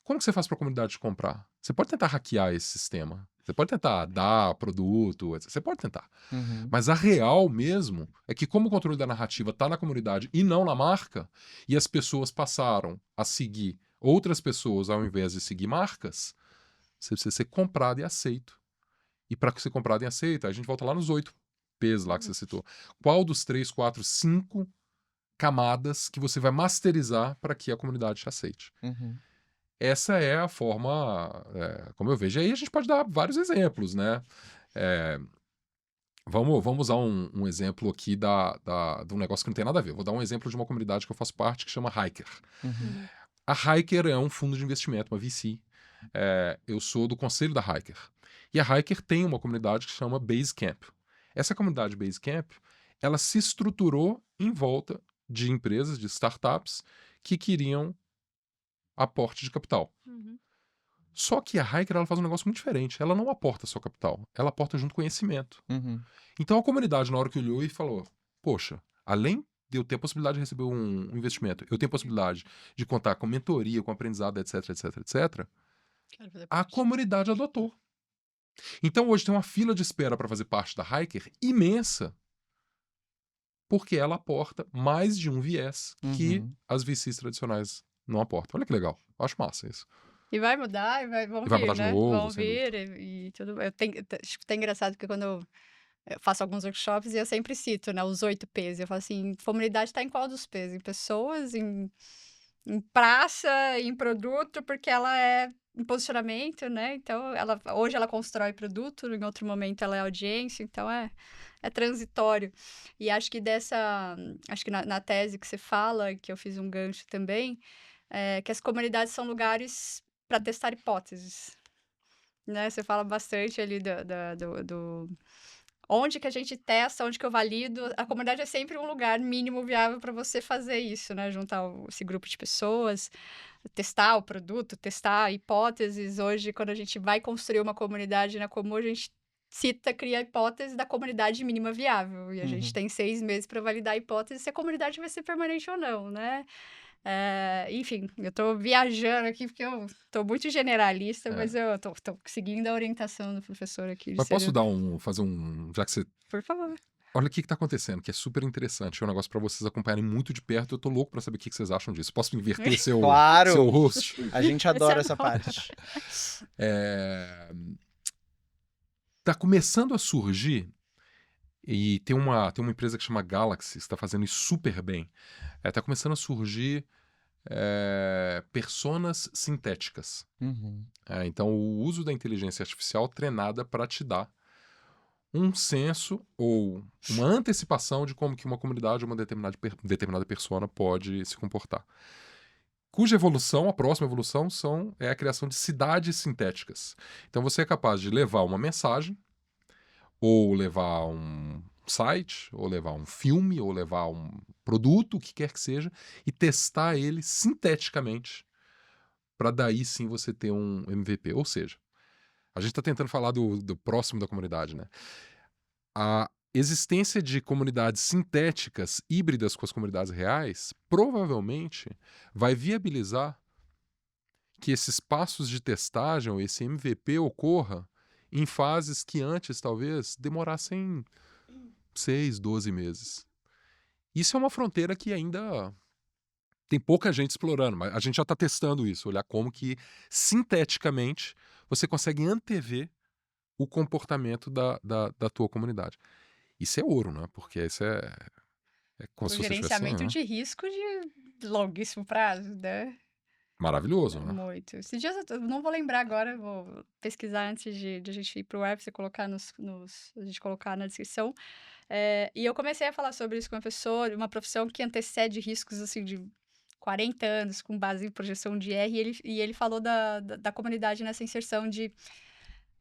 Como que você faz para a comunidade te comprar? Você pode tentar hackear esse sistema. Você pode tentar dar produto, etc. Você pode tentar. Uhum. Mas a real mesmo é que como o controle da narrativa está na comunidade e não na marca, e as pessoas passaram a seguir outras pessoas ao invés de seguir marcas, você precisa ser comprado e aceito. E para ser comprado e aceito, a gente volta lá nos 8 P's lá que você citou. Qual dos 3, 4, 5 camadas que você vai masterizar para que a comunidade te aceite? Uhum. Essa é a forma, como eu vejo. E aí a gente pode dar vários exemplos, né? Vamos usar um exemplo aqui de um negócio que não tem nada a ver. Vou dar um exemplo de uma comunidade que eu faço parte que chama Hiker. Uhum. A Hiker é um fundo de investimento, uma VC. Eu sou do conselho da Hiker. E a Hiker tem uma comunidade que chama Basecamp. Essa comunidade Basecamp, ela se estruturou em volta de empresas, de startups, que queriam aporte de capital. Uhum. Só que a Hiker, ela faz um negócio muito diferente. Ela não aporta só capital, ela aporta junto conhecimento. Uhum. Então a comunidade, na hora que olhou e falou, poxa, além de eu ter a possibilidade de receber um investimento, eu tenho a possibilidade de contar com mentoria, com aprendizado, etc, etc, etc, a comunidade adotou. Então hoje tem uma fila de espera para fazer parte da Hiker imensa, porque ela aporta mais de um viés que as VCs tradicionais não aportam. Olha que legal. Eu acho massa isso. E vai mudar, vão E vai vir, mudar de né? novo, Vão sem vir e tudo. Acho que tá engraçado porque quando eu faço alguns workshops e eu sempre cito, né, os 8 P's. Eu falo assim, comunidade está em qual dos P's? Em pessoas, em praça, em produto, porque ela é em posicionamento, né? Então, hoje ela constrói produto, em outro momento ela é audiência, então é transitório. E acho que acho que na tese que você fala, que eu fiz um gancho também, que as comunidades são lugares para testar hipóteses, né? Você fala bastante ali do onde que a gente testa, onde que eu valido. A comunidade é sempre um lugar mínimo viável para você fazer isso, né? Juntar esse grupo de pessoas, testar o produto, testar hipóteses. Hoje, quando a gente vai construir uma comunidade na Comum, a gente cria a hipótese da comunidade mínima viável. E a gente tem 6 meses para validar a hipótese se a comunidade vai ser permanente ou não, né? Enfim, eu tô viajando aqui porque eu tô muito generalista, mas eu tô seguindo a orientação do professor aqui. Mas posso fazer já que você Por favor. olha o que tá acontecendo, que é super interessante. É um negócio pra vocês acompanharem muito de perto. Eu tô louco pra saber o que vocês acham disso. Posso inverter seu Claro! host? A gente adora essa parte. Tá começando a surgir, e tem uma empresa que chama Galaxy, que está fazendo isso super bem. Tá começando a surgir personas sintéticas. Uhum. Então, o uso da inteligência artificial treinada para te dar um senso ou uma antecipação de como que uma comunidade ou uma determinada persona pode se comportar. Cuja evolução, a próxima evolução, é a criação de cidades sintéticas. Então você é capaz de levar uma mensagem, ou levar um site, ou levar um filme, ou levar um produto, o que quer que seja, e testar ele sinteticamente, para daí sim você ter um MVP. Ou seja, a gente está tentando falar do próximo da comunidade, né? A existência de comunidades sintéticas híbridas com as comunidades reais provavelmente vai viabilizar que esses passos de testagem, ou esse MVP, ocorra em fases que antes talvez demorassem 6, 12 meses. Isso é uma fronteira que ainda tem pouca gente explorando, mas a gente já está testando isso, olhar como que sinteticamente você consegue antever o comportamento da tua comunidade. Isso é ouro, né? Porque isso é como O se você tivesse gerenciamento de risco de longuíssimo prazo, né? maravilhoso, né? Muito. Esses dias eu não vou lembrar agora, vou pesquisar antes de a gente ir pro web, você colocar a gente colocar na descrição. E eu comecei a falar sobre isso com uma pessoa, uma profissão que antecede riscos, assim, de 40 anos, com base em projeção de R, e ele falou da comunidade nessa inserção de,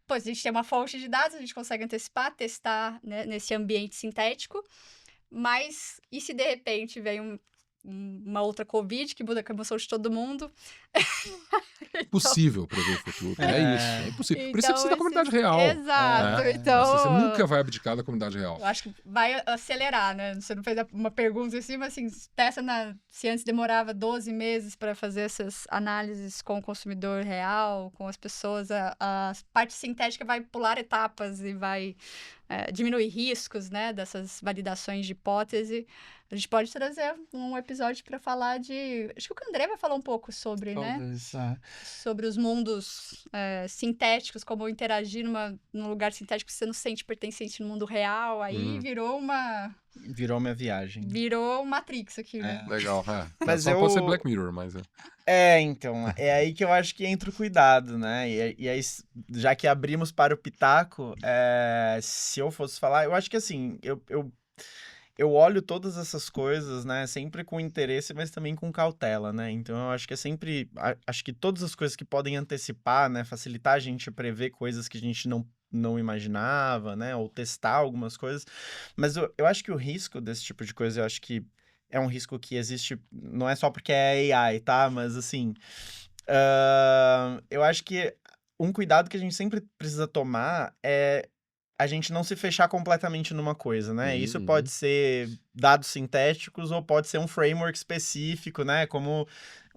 pô, a gente tem uma fonte de dados, a gente consegue antecipar, testar, né, nesse ambiente sintético, mas e se de repente vem uma outra Covid que muda a emoção de todo mundo? Possível prever o futuro. É isso, é impossível. Por isso você precisa da comunidade real. Exato, então... Você nunca vai abdicar da comunidade real. Eu acho que vai acelerar, né? Você não fez uma pergunta assim, mas assim, peça se antes demorava 12 meses para fazer essas análises com o consumidor real, com as pessoas, a parte sintética vai pular etapas e vai diminuir riscos, né? Dessas validações de hipótese. A gente pode trazer um episódio para falar de... Acho que o André vai falar um pouco sobre, né? Talvez, Sobre os mundos sintéticos, como interagir num lugar sintético que você não se sente pertencente no mundo real. Aí virou Virou minha viagem. Virou um Matrix aqui, né? Legal, Mas só pode ser Black Mirror, mas... Então, é aí que eu acho que entra o cuidado, né? E aí, já que abrimos para o pitaco, se eu fosse falar, eu acho que assim, eu olho todas essas coisas, né, sempre com interesse, mas também com cautela, né? Então eu acho que é sempre, acho que todas as coisas que podem antecipar, né, facilitar a gente a prever coisas que a gente não imaginava, né, ou testar algumas coisas, mas eu acho que o risco desse tipo de coisa, eu acho que é um risco que existe, não é só porque é AI, tá? Mas assim, eu acho que um cuidado que a gente sempre precisa tomar é a gente não se fechar completamente numa coisa, né? Isso pode ser dados sintéticos ou pode ser um framework específico, né? Como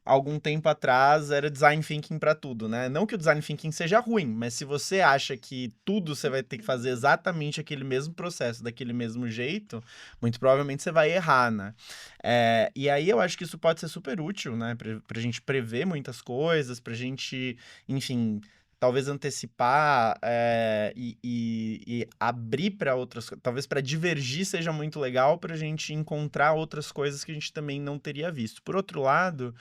algum tempo atrás era design thinking para tudo, né? Não que o design thinking seja ruim, mas se você acha que tudo você vai ter que fazer exatamente aquele mesmo processo, daquele mesmo jeito, muito provavelmente você vai errar, né? E aí eu acho que isso pode ser super útil, né? Pra gente prever muitas coisas, pra gente, enfim, talvez antecipar e abrir para outras coisas. Talvez para divergir seja muito legal para a gente encontrar outras coisas que a gente também não teria visto. Por outro lado,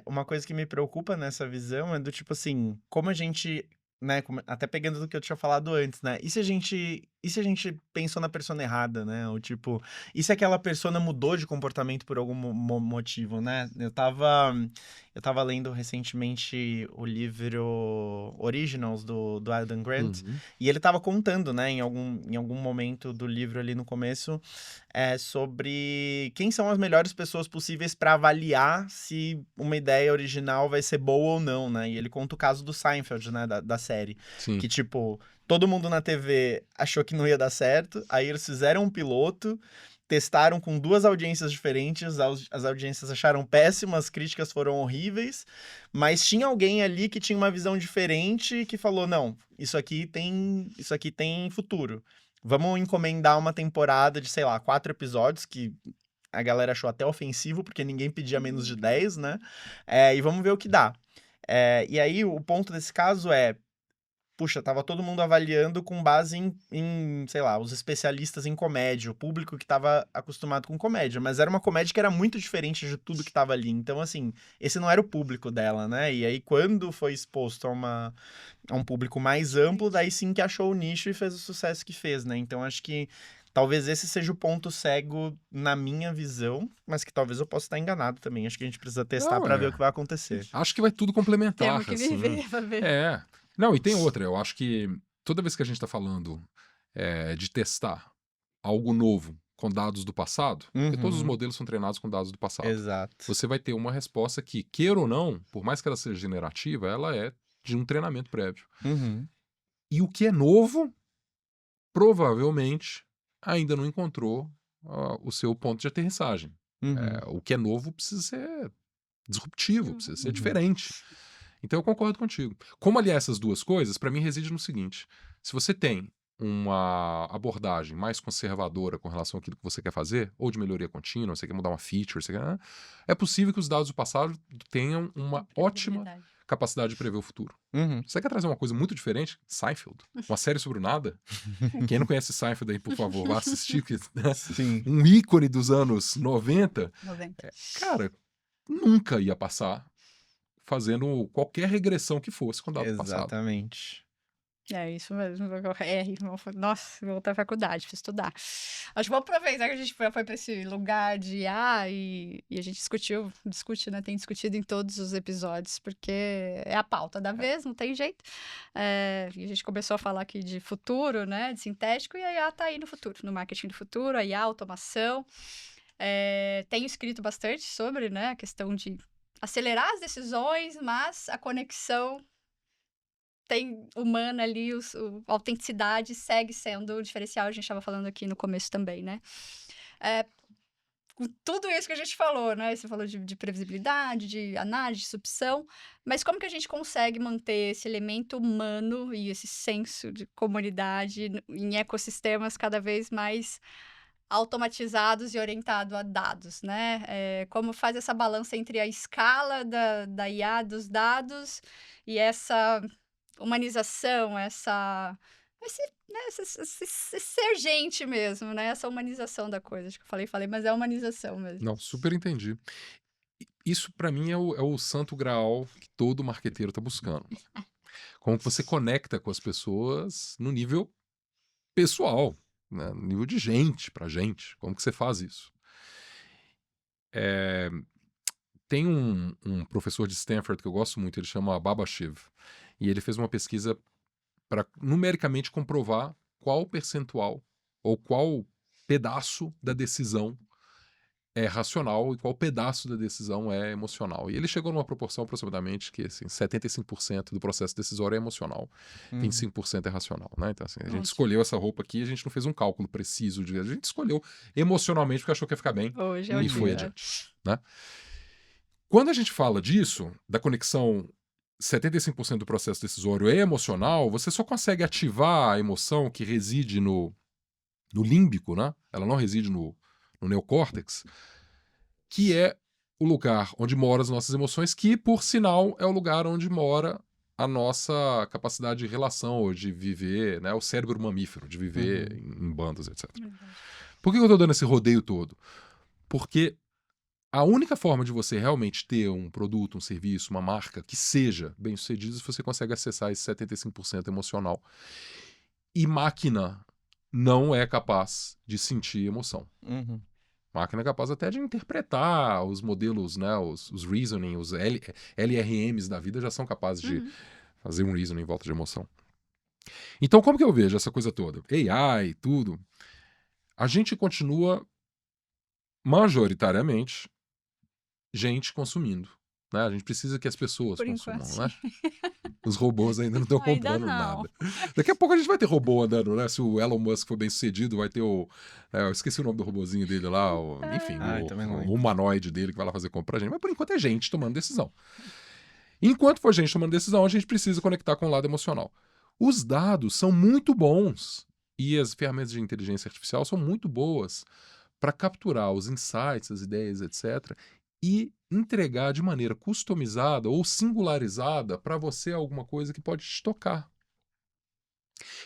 uma coisa que me preocupa nessa visão é do tipo assim, como a gente, né, até pegando do que eu tinha falado antes, né? E se a gente pensou na persona errada, né? Ou tipo, e se aquela persona mudou de comportamento por algum motivo, né? Eu tava lendo recentemente o livro Originals do Adam Grant, e ele tava contando, né, em algum momento do livro ali no começo, sobre quem são as melhores pessoas possíveis para avaliar se uma ideia original vai ser boa ou não, né? E ele conta o caso do Seinfeld, né, da série. Sim. Que, tipo, todo mundo na TV achou que não ia dar certo, aí eles fizeram um piloto, testaram com 2 audiências diferentes, as audiências acharam péssimas, as críticas foram horríveis, mas tinha alguém ali que tinha uma visão diferente que falou, não, isso aqui tem futuro. Vamos encomendar uma temporada de, sei lá, 4 episódios, que a galera achou até ofensivo, porque ninguém pedia menos de 10, né? E vamos ver o que dá. E aí, o ponto desse caso é, puxa, tava todo mundo avaliando com base em, sei lá, os especialistas em comédia, o público que tava acostumado com comédia, mas era uma comédia que era muito diferente de tudo que tava ali. Então, assim, esse não era o público dela, né? E aí, quando foi exposto a um público mais amplo, daí sim que achou o nicho e fez o sucesso que fez, né? Então, acho que talvez esse seja o ponto cego na minha visão, mas que talvez eu possa estar enganado também. Acho que a gente precisa testar Não, pra ver o que vai acontecer. Acho que vai tudo complementar, Temos que assim. viver pra ver. É. Não, e tem outra. Eu acho que toda vez que a gente tá falando de testar algo novo com dados do passado, porque todos os Uhum. modelos são treinados com dados do passado, Exato. você vai ter uma resposta que, queira ou não, por mais que ela seja generativa, ela é de um treinamento prévio. Uhum. E o que é novo, provavelmente, ainda não encontrou o seu ponto de aterrissagem. Uhum. O que é novo precisa ser disruptivo, precisa ser Uhum. diferente. Então eu concordo contigo. Como aliar essas duas coisas, para mim reside no seguinte: se você tem uma abordagem mais conservadora com relação àquilo que você quer fazer, ou de melhoria contínua, você quer mudar uma feature, é possível que os dados do passado tenham uma ótima capacidade de prever o futuro. Uhum. Você quer trazer uma coisa muito diferente? Seinfeld. Uma série sobre o nada? Quem não conhece Seinfeld aí, por favor, vá assistir. Né? Sim. Um ícone dos anos 90. 90. Cara, nunca ia passar fazendo qualquer regressão que fosse com o dado passado. Exatamente. É isso mesmo. Nossa, vou voltar à faculdade, preciso estudar. Acho que vou aproveitar que a gente foi para esse lugar de IA e a gente discute, né? Tem discutido em todos os episódios, porque é a pauta da vez, não tem jeito. E a gente começou a falar aqui de futuro, né? De sintético, e a IA tá aí no futuro, no marketing do futuro, a IA, automação. Tenho escrito bastante sobre, né, a questão de acelerar as decisões, mas a conexão tem humana ali, a autenticidade segue sendo o diferencial, a gente estava falando aqui no começo também, né? Com tudo isso que a gente falou, né? Você falou de previsibilidade, de análise, de sucção, mas como que a gente consegue manter esse elemento humano e esse senso de comunidade em ecossistemas cada vez mais automatizados e orientados a dados, né? Como faz essa balança entre a escala da IA, dos dados, e essa humanização, esse ser gente mesmo, né? Essa humanização da coisa. Acho que eu falei, mas é humanização mesmo. Não, super entendi. Isso, para mim, é o santo graal que todo marqueteiro tá buscando. Como que você conecta com as pessoas no nível pessoal, né? No nível de gente, pra gente. Como que você faz isso? Tem um professor de Stanford que eu gosto muito, ele chama Baba Shiv, e ele fez uma pesquisa para numericamente comprovar qual percentual ou qual pedaço da decisão é racional e qual pedaço da decisão é emocional. E ele chegou numa proporção aproximadamente que assim, 75% do processo decisório é emocional, 25% é racional. Né? Então, assim, a gente escolheu essa roupa aqui, a gente não fez um cálculo preciso, a gente escolheu emocionalmente porque achou que ia ficar bem e foi adiante. Né? Quando a gente fala disso, da conexão 75% do processo decisório é emocional, você só consegue ativar a emoção que reside no límbico, né? Ela não reside no neocórtex, que é o lugar onde moram as nossas emoções, que, por sinal, é o lugar onde mora a nossa capacidade de relação, ou de viver, né? O cérebro mamífero, de viver em bandos, etc. Por que eu estou dando esse rodeio todo? Porque a única forma de você realmente ter um produto, um serviço, uma marca que seja bem sucedido, se você consegue acessar esse 75% emocional. E máquina não é capaz de sentir emoção. Máquina é capaz até de interpretar os modelos, né, os reasoning, os LRMs da vida já são capazes de fazer um reasoning em volta de emoção. Então, como que eu vejo essa coisa toda? AI e tudo. A gente continua majoritariamente gente consumindo né? A gente precisa que as pessoas Por consumam, enquanto, né? Os robôs ainda não estão Ainda comprando não. nada. Daqui a pouco a gente vai ter robô andando, né? Se o Elon Musk for bem sucedido, vai ter o... eu esqueci o nome do robozinho dele lá, enfim, Ai, também não o lembro. humanoide dele que vai lá fazer compra pra gente. Mas por enquanto é gente tomando decisão. Enquanto for gente tomando decisão, a gente precisa conectar com o lado emocional. Os dados são muito bons e as ferramentas de inteligência artificial são muito boas para capturar os insights, as ideias, etc., e entregar de maneira customizada ou singularizada para você alguma coisa que pode te tocar.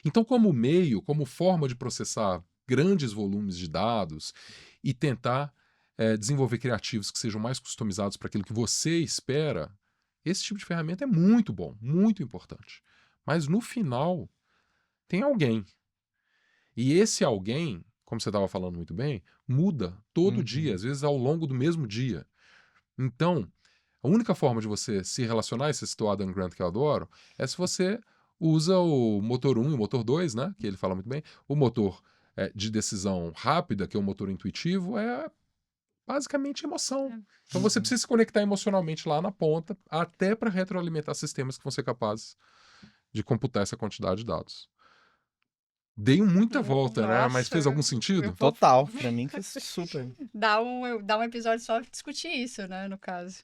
Então, como meio, como forma de processar grandes volumes de dados e tentar desenvolver criativos que sejam mais customizados para aquilo que você espera, esse tipo de ferramenta é muito bom, muito importante. Mas no final, tem alguém. E esse alguém, como você estava falando muito bem, muda todo dia, às vezes ao longo do mesmo dia. Então, a única forma de você se relacionar, esse citou Adam Grant que eu adoro, é se você usa o motor 1 e o motor 2, né? Que ele fala muito bem. O motor de decisão rápida, que é o motor intuitivo, é basicamente emoção. Então você precisa se conectar emocionalmente lá na ponta, até para retroalimentar sistemas que vão ser capazes de computar essa quantidade de dados. Dei muita volta, né? Mas fez algum sentido? Total, pra mim fez super. Dá um episódio só pra discutir isso, né, no caso.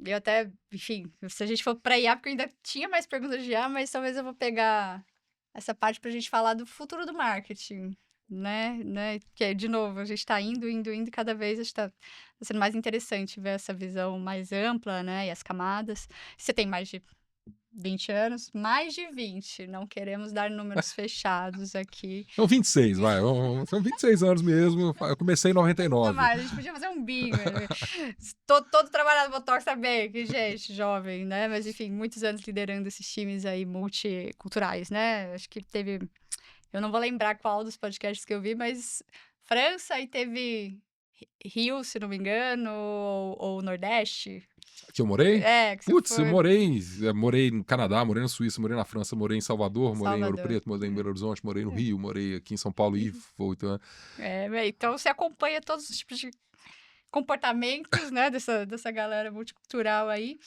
Eu até, enfim, se a gente for pra IA, porque eu ainda tinha mais perguntas de IA, mas talvez eu vou pegar essa parte pra gente falar do futuro do marketing, né? Que, de novo, a gente tá indo, e cada vez acho que tá sendo mais interessante ver essa visão mais ampla, né? E as camadas. Você tem mais de 20 anos, mais de 20, não queremos dar números fechados aqui. São 26, vai. São 26 anos mesmo. Eu comecei em 99. Mas a gente podia fazer um bingo. Todo trabalhado no Botox tá bem, que gente, jovem, né? Mas enfim, muitos anos liderando esses times aí multiculturais, né? Acho que teve... Eu não vou lembrar qual dos podcasts que eu vi, mas França e teve Rio, se não me engano, ou Nordeste. Que eu morei? Que você Putz, foi. Eu morei no Canadá, morei na Suíça, morei na França, morei em Salvador, morei em Ouro Salvador. Preto, morei em Belo Horizonte, morei no Rio, morei aqui em São Paulo e vou. Então você acompanha todos os tipos de comportamentos, né, dessa galera multicultural aí.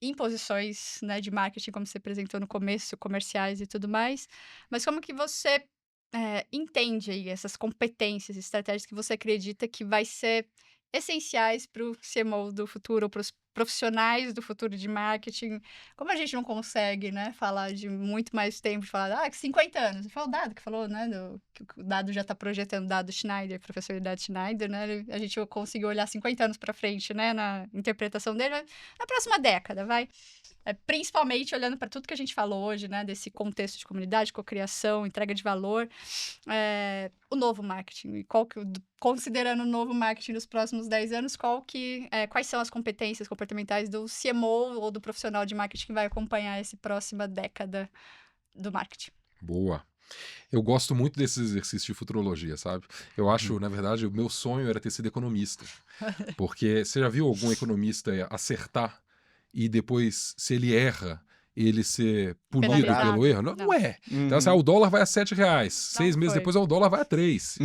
Em posições, né, de marketing, como você apresentou no começo, comerciais e tudo mais. Mas como que você entende aí essas competências, estratégias que você acredita que vai ser essenciais para o CMO do futuro, ou para os profissionais do futuro de marketing? Como a gente não consegue, né, falar de muito mais tempo, de falar, que 50 anos. Foi o Dado que falou, né, que o Dado já está projetando, Dado Schneider, professor Dado Schneider, né, a gente conseguiu olhar 50 anos para frente, né, na interpretação dele, na próxima década, vai. Principalmente olhando para tudo que a gente falou hoje, né, desse contexto de comunidade, cocriação, entrega de valor, o novo marketing. E considerando o novo marketing nos próximos 10 anos, quais são as competências comportamentais do CMO ou do profissional de marketing que vai acompanhar essa próxima década do marketing? Boa. Eu gosto muito desses exercícios de futurologia, sabe? Eu acho, na verdade, o meu sonho era ter sido economista. Porque você já viu algum economista acertar e depois, se ele erra, ele ser punido Penalizado? pelo erro? Não é. Então, assim, o dólar vai a R$7. 6 meses foi. depois, o dólar vai a 3.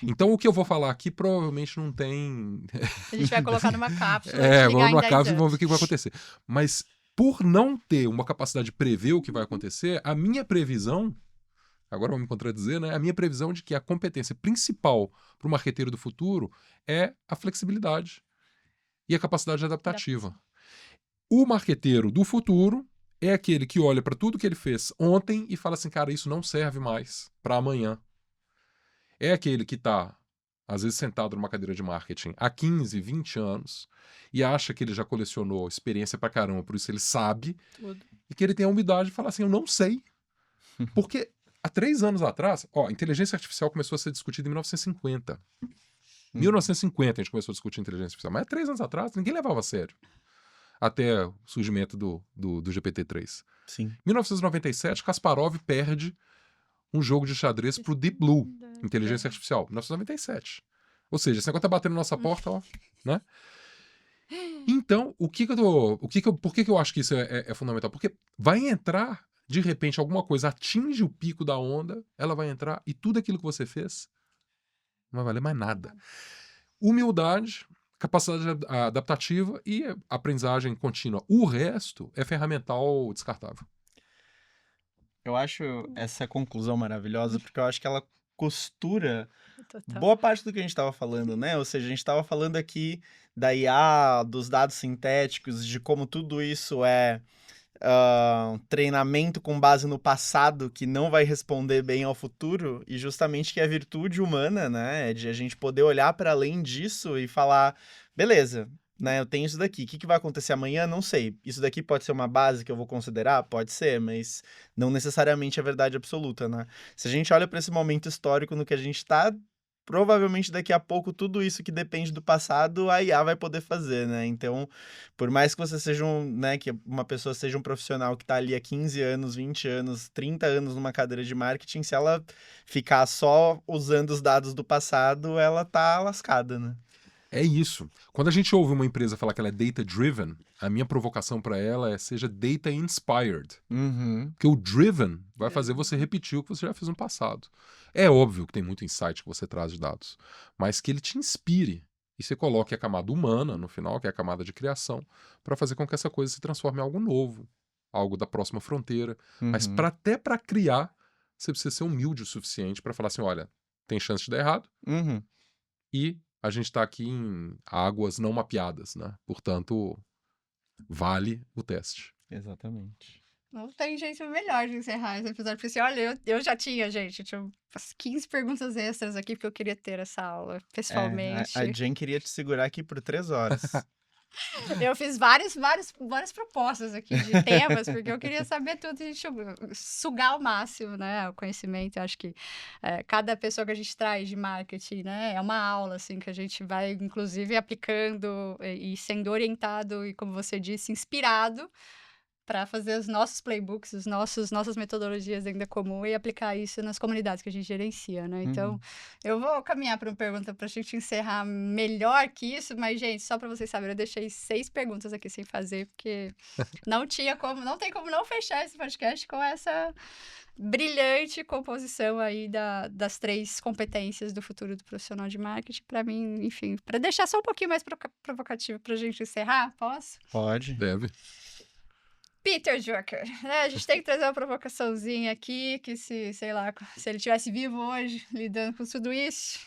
Então, o que eu vou falar aqui provavelmente não tem... A gente vai colocar numa cápsula vamos numa cápsula e vamos ver anos. o que vai acontecer. Mas, por não ter uma capacidade de prever o que vai acontecer, a minha previsão... Agora vamos me contradizer, né? A minha previsão de que a competência principal para o marqueteiro do futuro é a flexibilidade e a capacidade adaptativa. O marqueteiro do futuro é aquele que olha para tudo que ele fez ontem e fala assim, cara, isso não serve mais para amanhã. É aquele que está, às vezes, sentado numa cadeira de marketing há 15, 20 anos e acha que ele já colecionou experiência pra caramba, por isso ele sabe, Tudo. e que ele tem a humildade de falar assim, eu não sei. Porque há 3 anos atrás, a inteligência artificial começou a ser discutida em 1950. 1950 a gente começou a discutir inteligência artificial, mas há 3 anos atrás ninguém levava a sério. Até o surgimento do GPT-3. Sim. Em 1997, Kasparov perde um jogo de xadrez pro Deep Blue, inteligência artificial, 1997. Ou seja, esse negócio tá batendo na nossa porta, né? Então, por que que eu acho que isso é fundamental? Porque vai entrar, de repente, alguma coisa atinge o pico da onda, ela vai entrar e tudo aquilo que você fez não vai valer mais nada. humildade, capacidade adaptativa e aprendizagem contínua. O resto é ferramental descartável. Eu acho essa conclusão maravilhosa, porque eu acho que ela costura Total. boa parte do que a gente estava falando, né? Ou seja, a gente estava falando aqui da IA, dos dados sintéticos, de como tudo isso é treinamento com base no passado que não vai responder bem ao futuro, e justamente que é a virtude humana, né? De a gente poder olhar para além disso e falar, beleza, né? Eu tenho isso daqui. O que vai acontecer amanhã? Não sei. Isso daqui pode ser uma base que eu vou considerar? Pode ser, mas não necessariamente é verdade absoluta, né? Se a gente olha para esse momento histórico no que a gente está, provavelmente daqui a pouco tudo isso que depende do passado, a IA vai poder fazer, né? Então, por mais que você seja né, que uma pessoa seja um profissional que está ali há 15 anos, 20 anos, 30 anos numa cadeira de marketing, se ela ficar só usando os dados do passado, ela tá lascada, né? É isso. Quando a gente ouve uma empresa falar que ela é data-driven, a minha provocação para ela é seja data-inspired. Uhum. Porque o driven vai fazer você repetir o que você já fez no passado. É óbvio que tem muito insight que você traz de dados, mas que ele te inspire e você coloque a camada humana no final, que é a camada de criação, para fazer com que essa coisa se transforme em algo novo, algo da próxima fronteira. Mas até para criar, você precisa ser humilde o suficiente para falar assim, olha, tem chance de dar errado Uhum. e a gente está aqui em águas não mapeadas, né? Portanto, vale o teste. Exatamente. Não tem jeito melhor de encerrar esse episódio, porque assim, olha, eu já tinha, gente, tinha umas 15 perguntas extras aqui, porque eu queria ter essa aula pessoalmente. A Jen queria te segurar aqui por 3 horas. Eu fiz várias propostas aqui de temas, porque eu queria saber tudo e sugar ao máximo, né, o conhecimento. Eu acho que cada pessoa que a gente traz de marketing, né, é uma aula, assim, que a gente vai, inclusive, aplicando e sendo orientado e, como você disse, inspirado para fazer os nossos playbooks, nossas metodologias ainda comum e aplicar isso nas comunidades que a gente gerencia, né? Então, eu vou caminhar para uma pergunta para a gente encerrar melhor que isso, mas, gente, só para vocês saberem, eu deixei 6 perguntas aqui sem fazer, porque não tem como não fechar esse podcast com essa brilhante composição aí das 3 competências do futuro do profissional de marketing. Para mim, enfim, para deixar só um pouquinho mais provocativo para a gente encerrar, posso? Pode. Deve. Peter Drucker, né? A gente tem que trazer uma provocaçãozinha aqui, que sei lá, se ele tivesse vivo hoje, lidando com tudo isso,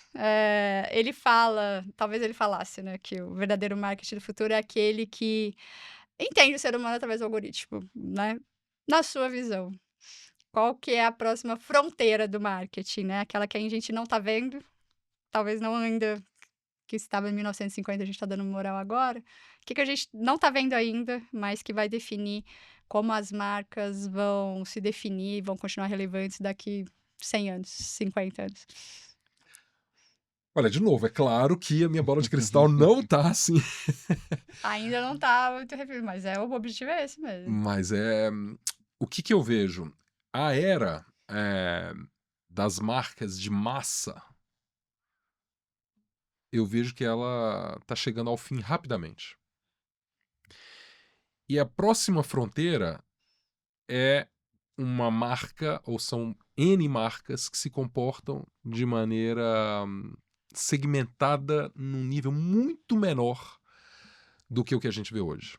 ele fala, talvez ele falasse, né, que o verdadeiro marketing do futuro é aquele que entende o ser humano através do algoritmo, né? Na sua visão, qual que é a próxima fronteira do marketing, né? Aquela que a gente não tá vendo, talvez não ainda que estava em 1950, a gente está dando moral agora. O que a gente não está vendo ainda, mas que vai definir como as marcas vão se definir, vão continuar relevantes daqui 100 anos, 50 anos. Olha, de novo, é claro que a minha bola de cristal não tá assim. Ainda não está muito referido, mas o objetivo é esse mesmo. Mas o que eu vejo? A era das marcas de massa, eu vejo que ela tá chegando ao fim rapidamente. E a próxima fronteira é uma marca, ou são N marcas que se comportam de maneira segmentada num nível muito menor do que o que a gente vê hoje.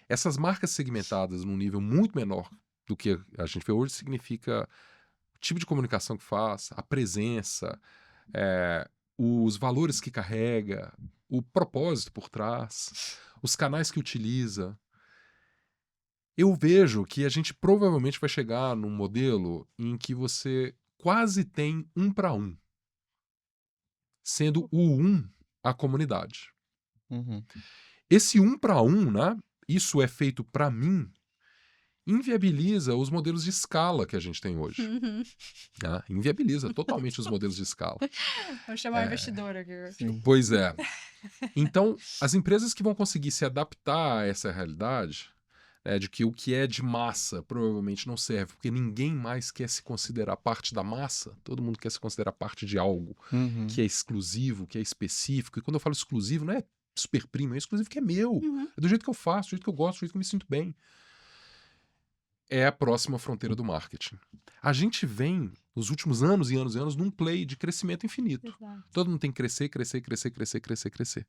Essas marcas segmentadas num nível muito menor do que a gente vê hoje significa o tipo de comunicação que faz, a presença, os valores que carrega, o propósito por trás, os canais que utiliza. Eu vejo que a gente provavelmente vai chegar num modelo em que você quase tem 1 para 1, sendo o 1 a comunidade. Esse 1 para 1, né, isso é feito para mim, inviabiliza os modelos de escala que a gente tem hoje. Né? Inviabiliza totalmente os modelos de escala. Vou chamar o investidor aqui. Sim. Pois é. Então, as empresas que vão conseguir se adaptar a essa realidade, de que o que é de massa provavelmente não serve, porque ninguém mais quer se considerar parte da massa, todo mundo quer se considerar parte de algo que é exclusivo, que é específico. E quando eu falo exclusivo, não é super primo, é exclusivo que é meu. É do jeito que eu faço, do jeito que eu gosto, do jeito que eu me sinto bem. é a próxima fronteira do marketing. A gente vem, nos últimos anos e anos e anos, num play de crescimento infinito. Exato. Todo mundo tem que crescer, crescer, crescer, crescer, crescer, crescer.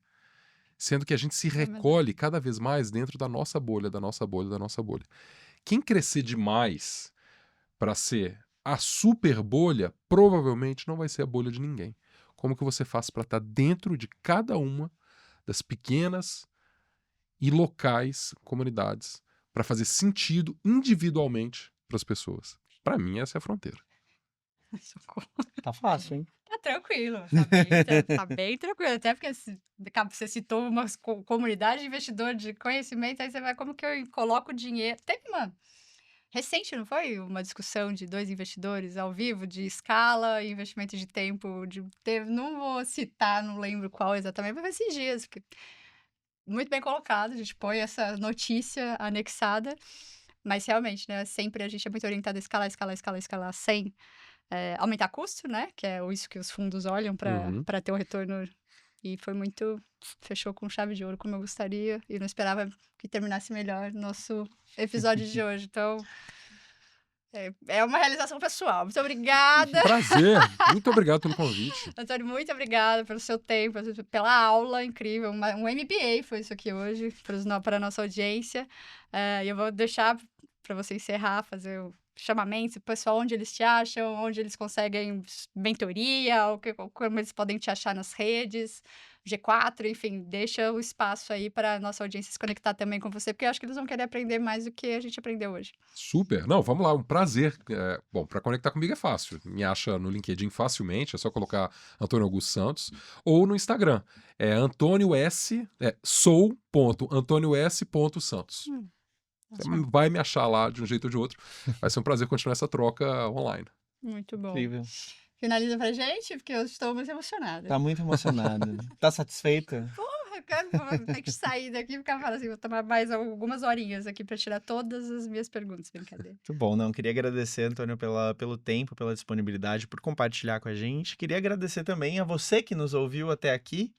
Sendo que a gente se verdade. recolhe cada vez mais dentro da nossa bolha, da nossa bolha, da nossa bolha. Quem crescer demais para ser a super bolha, provavelmente não vai ser a bolha de ninguém. Como que você faz para estar dentro de cada uma das pequenas e locais comunidades para fazer sentido individualmente para as pessoas? Para mim, essa é a fronteira. Socorro. Tá fácil, hein? Tá tranquilo, tá bem tranquilo. Até porque você citou uma comunidade de investidor de conhecimento, aí você vai, como que eu coloco dinheiro? Teve uma recente, não foi? Uma discussão de 2 investidores ao vivo, de escala e investimento de tempo, não vou citar, não lembro qual exatamente, mas foi esses dias. Muito bem colocado, a gente põe essa notícia anexada, mas realmente, né, sempre a gente é muito orientado a escalar, escalar, escalar, escalar, sem aumentar custo, né, que é isso que os fundos olham para ter o retorno, e foi muito, fechou com chave de ouro, como eu gostaria, e não esperava que terminasse melhor nosso episódio de hoje, então é uma realização pessoal. Muito obrigada, Prazer! Muito obrigado pelo convite. Antônio, muito obrigada pelo seu tempo, pela aula incrível. Um MBA foi isso aqui hoje, para a nossa audiência. E eu vou deixar para você encerrar, fazer o chamamento, o pessoal, onde eles te acham, onde eles conseguem mentoria, como eles podem te achar nas redes, G4, enfim, deixa o espaço aí para a nossa audiência se conectar também com você, porque eu acho que eles vão querer aprender mais do que a gente aprendeu hoje. Super. Não, vamos lá, um prazer. Bom, para conectar comigo é fácil. Me acha no LinkedIn facilmente, é só colocar Antônio Augusto Santos, ou no Instagram. É sou.antonios.santos. Vai me achar lá de um jeito ou de outro. Vai ser um prazer continuar essa troca online. Muito bom. Incrível. Finaliza pra gente, porque eu estou muito emocionada. Tá muito emocionada. Tá satisfeita? Eu quero ter que sair daqui e ficar falando assim, vou tomar mais algumas horinhas aqui para tirar todas as minhas perguntas, brincadeira. Muito bom, não. Queria agradecer, Antônio, pelo tempo, pela disponibilidade, por compartilhar com a gente. Queria agradecer também a você que nos ouviu até aqui.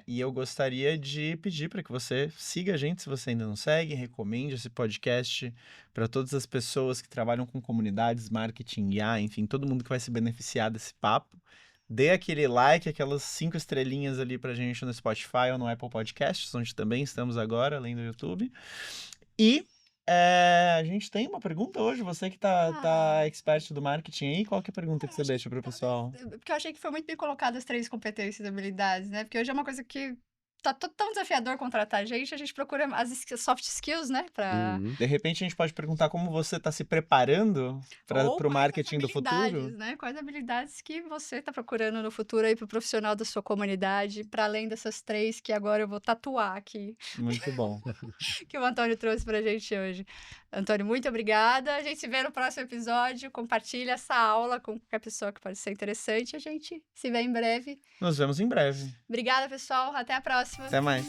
E eu gostaria de pedir para que você siga a gente, se você ainda não segue, recomende esse podcast para todas as pessoas que trabalham com comunidades, marketing, IA, enfim, todo mundo que vai se beneficiar desse papo. Dê aquele like, aquelas 5 estrelinhas ali pra gente no Spotify ou no Apple Podcasts, onde também estamos agora, além do YouTube. E a gente tem uma pergunta hoje, você que tá expert do marketing aí, qual que é a pergunta que você deixa pro pessoal? Porque eu achei que foi muito bem colocado as 3 competências e habilidades, né? Porque hoje é uma coisa que tá tão desafiador contratar a gente procura as soft skills, né? De repente a gente pode perguntar como você está se preparando para o marketing do futuro. Né? Quais habilidades que você está procurando no futuro aí para o profissional da sua comunidade, para além dessas 3 que agora eu vou tatuar aqui. Muito bom. Que o Antônio trouxe pra gente hoje. Antônio, muito obrigada. A gente se vê no próximo episódio. Compartilha essa aula com qualquer pessoa que pode ser interessante. A gente se vê em breve. Nos vemos em breve. Obrigada, pessoal. Até a próxima. Até mais.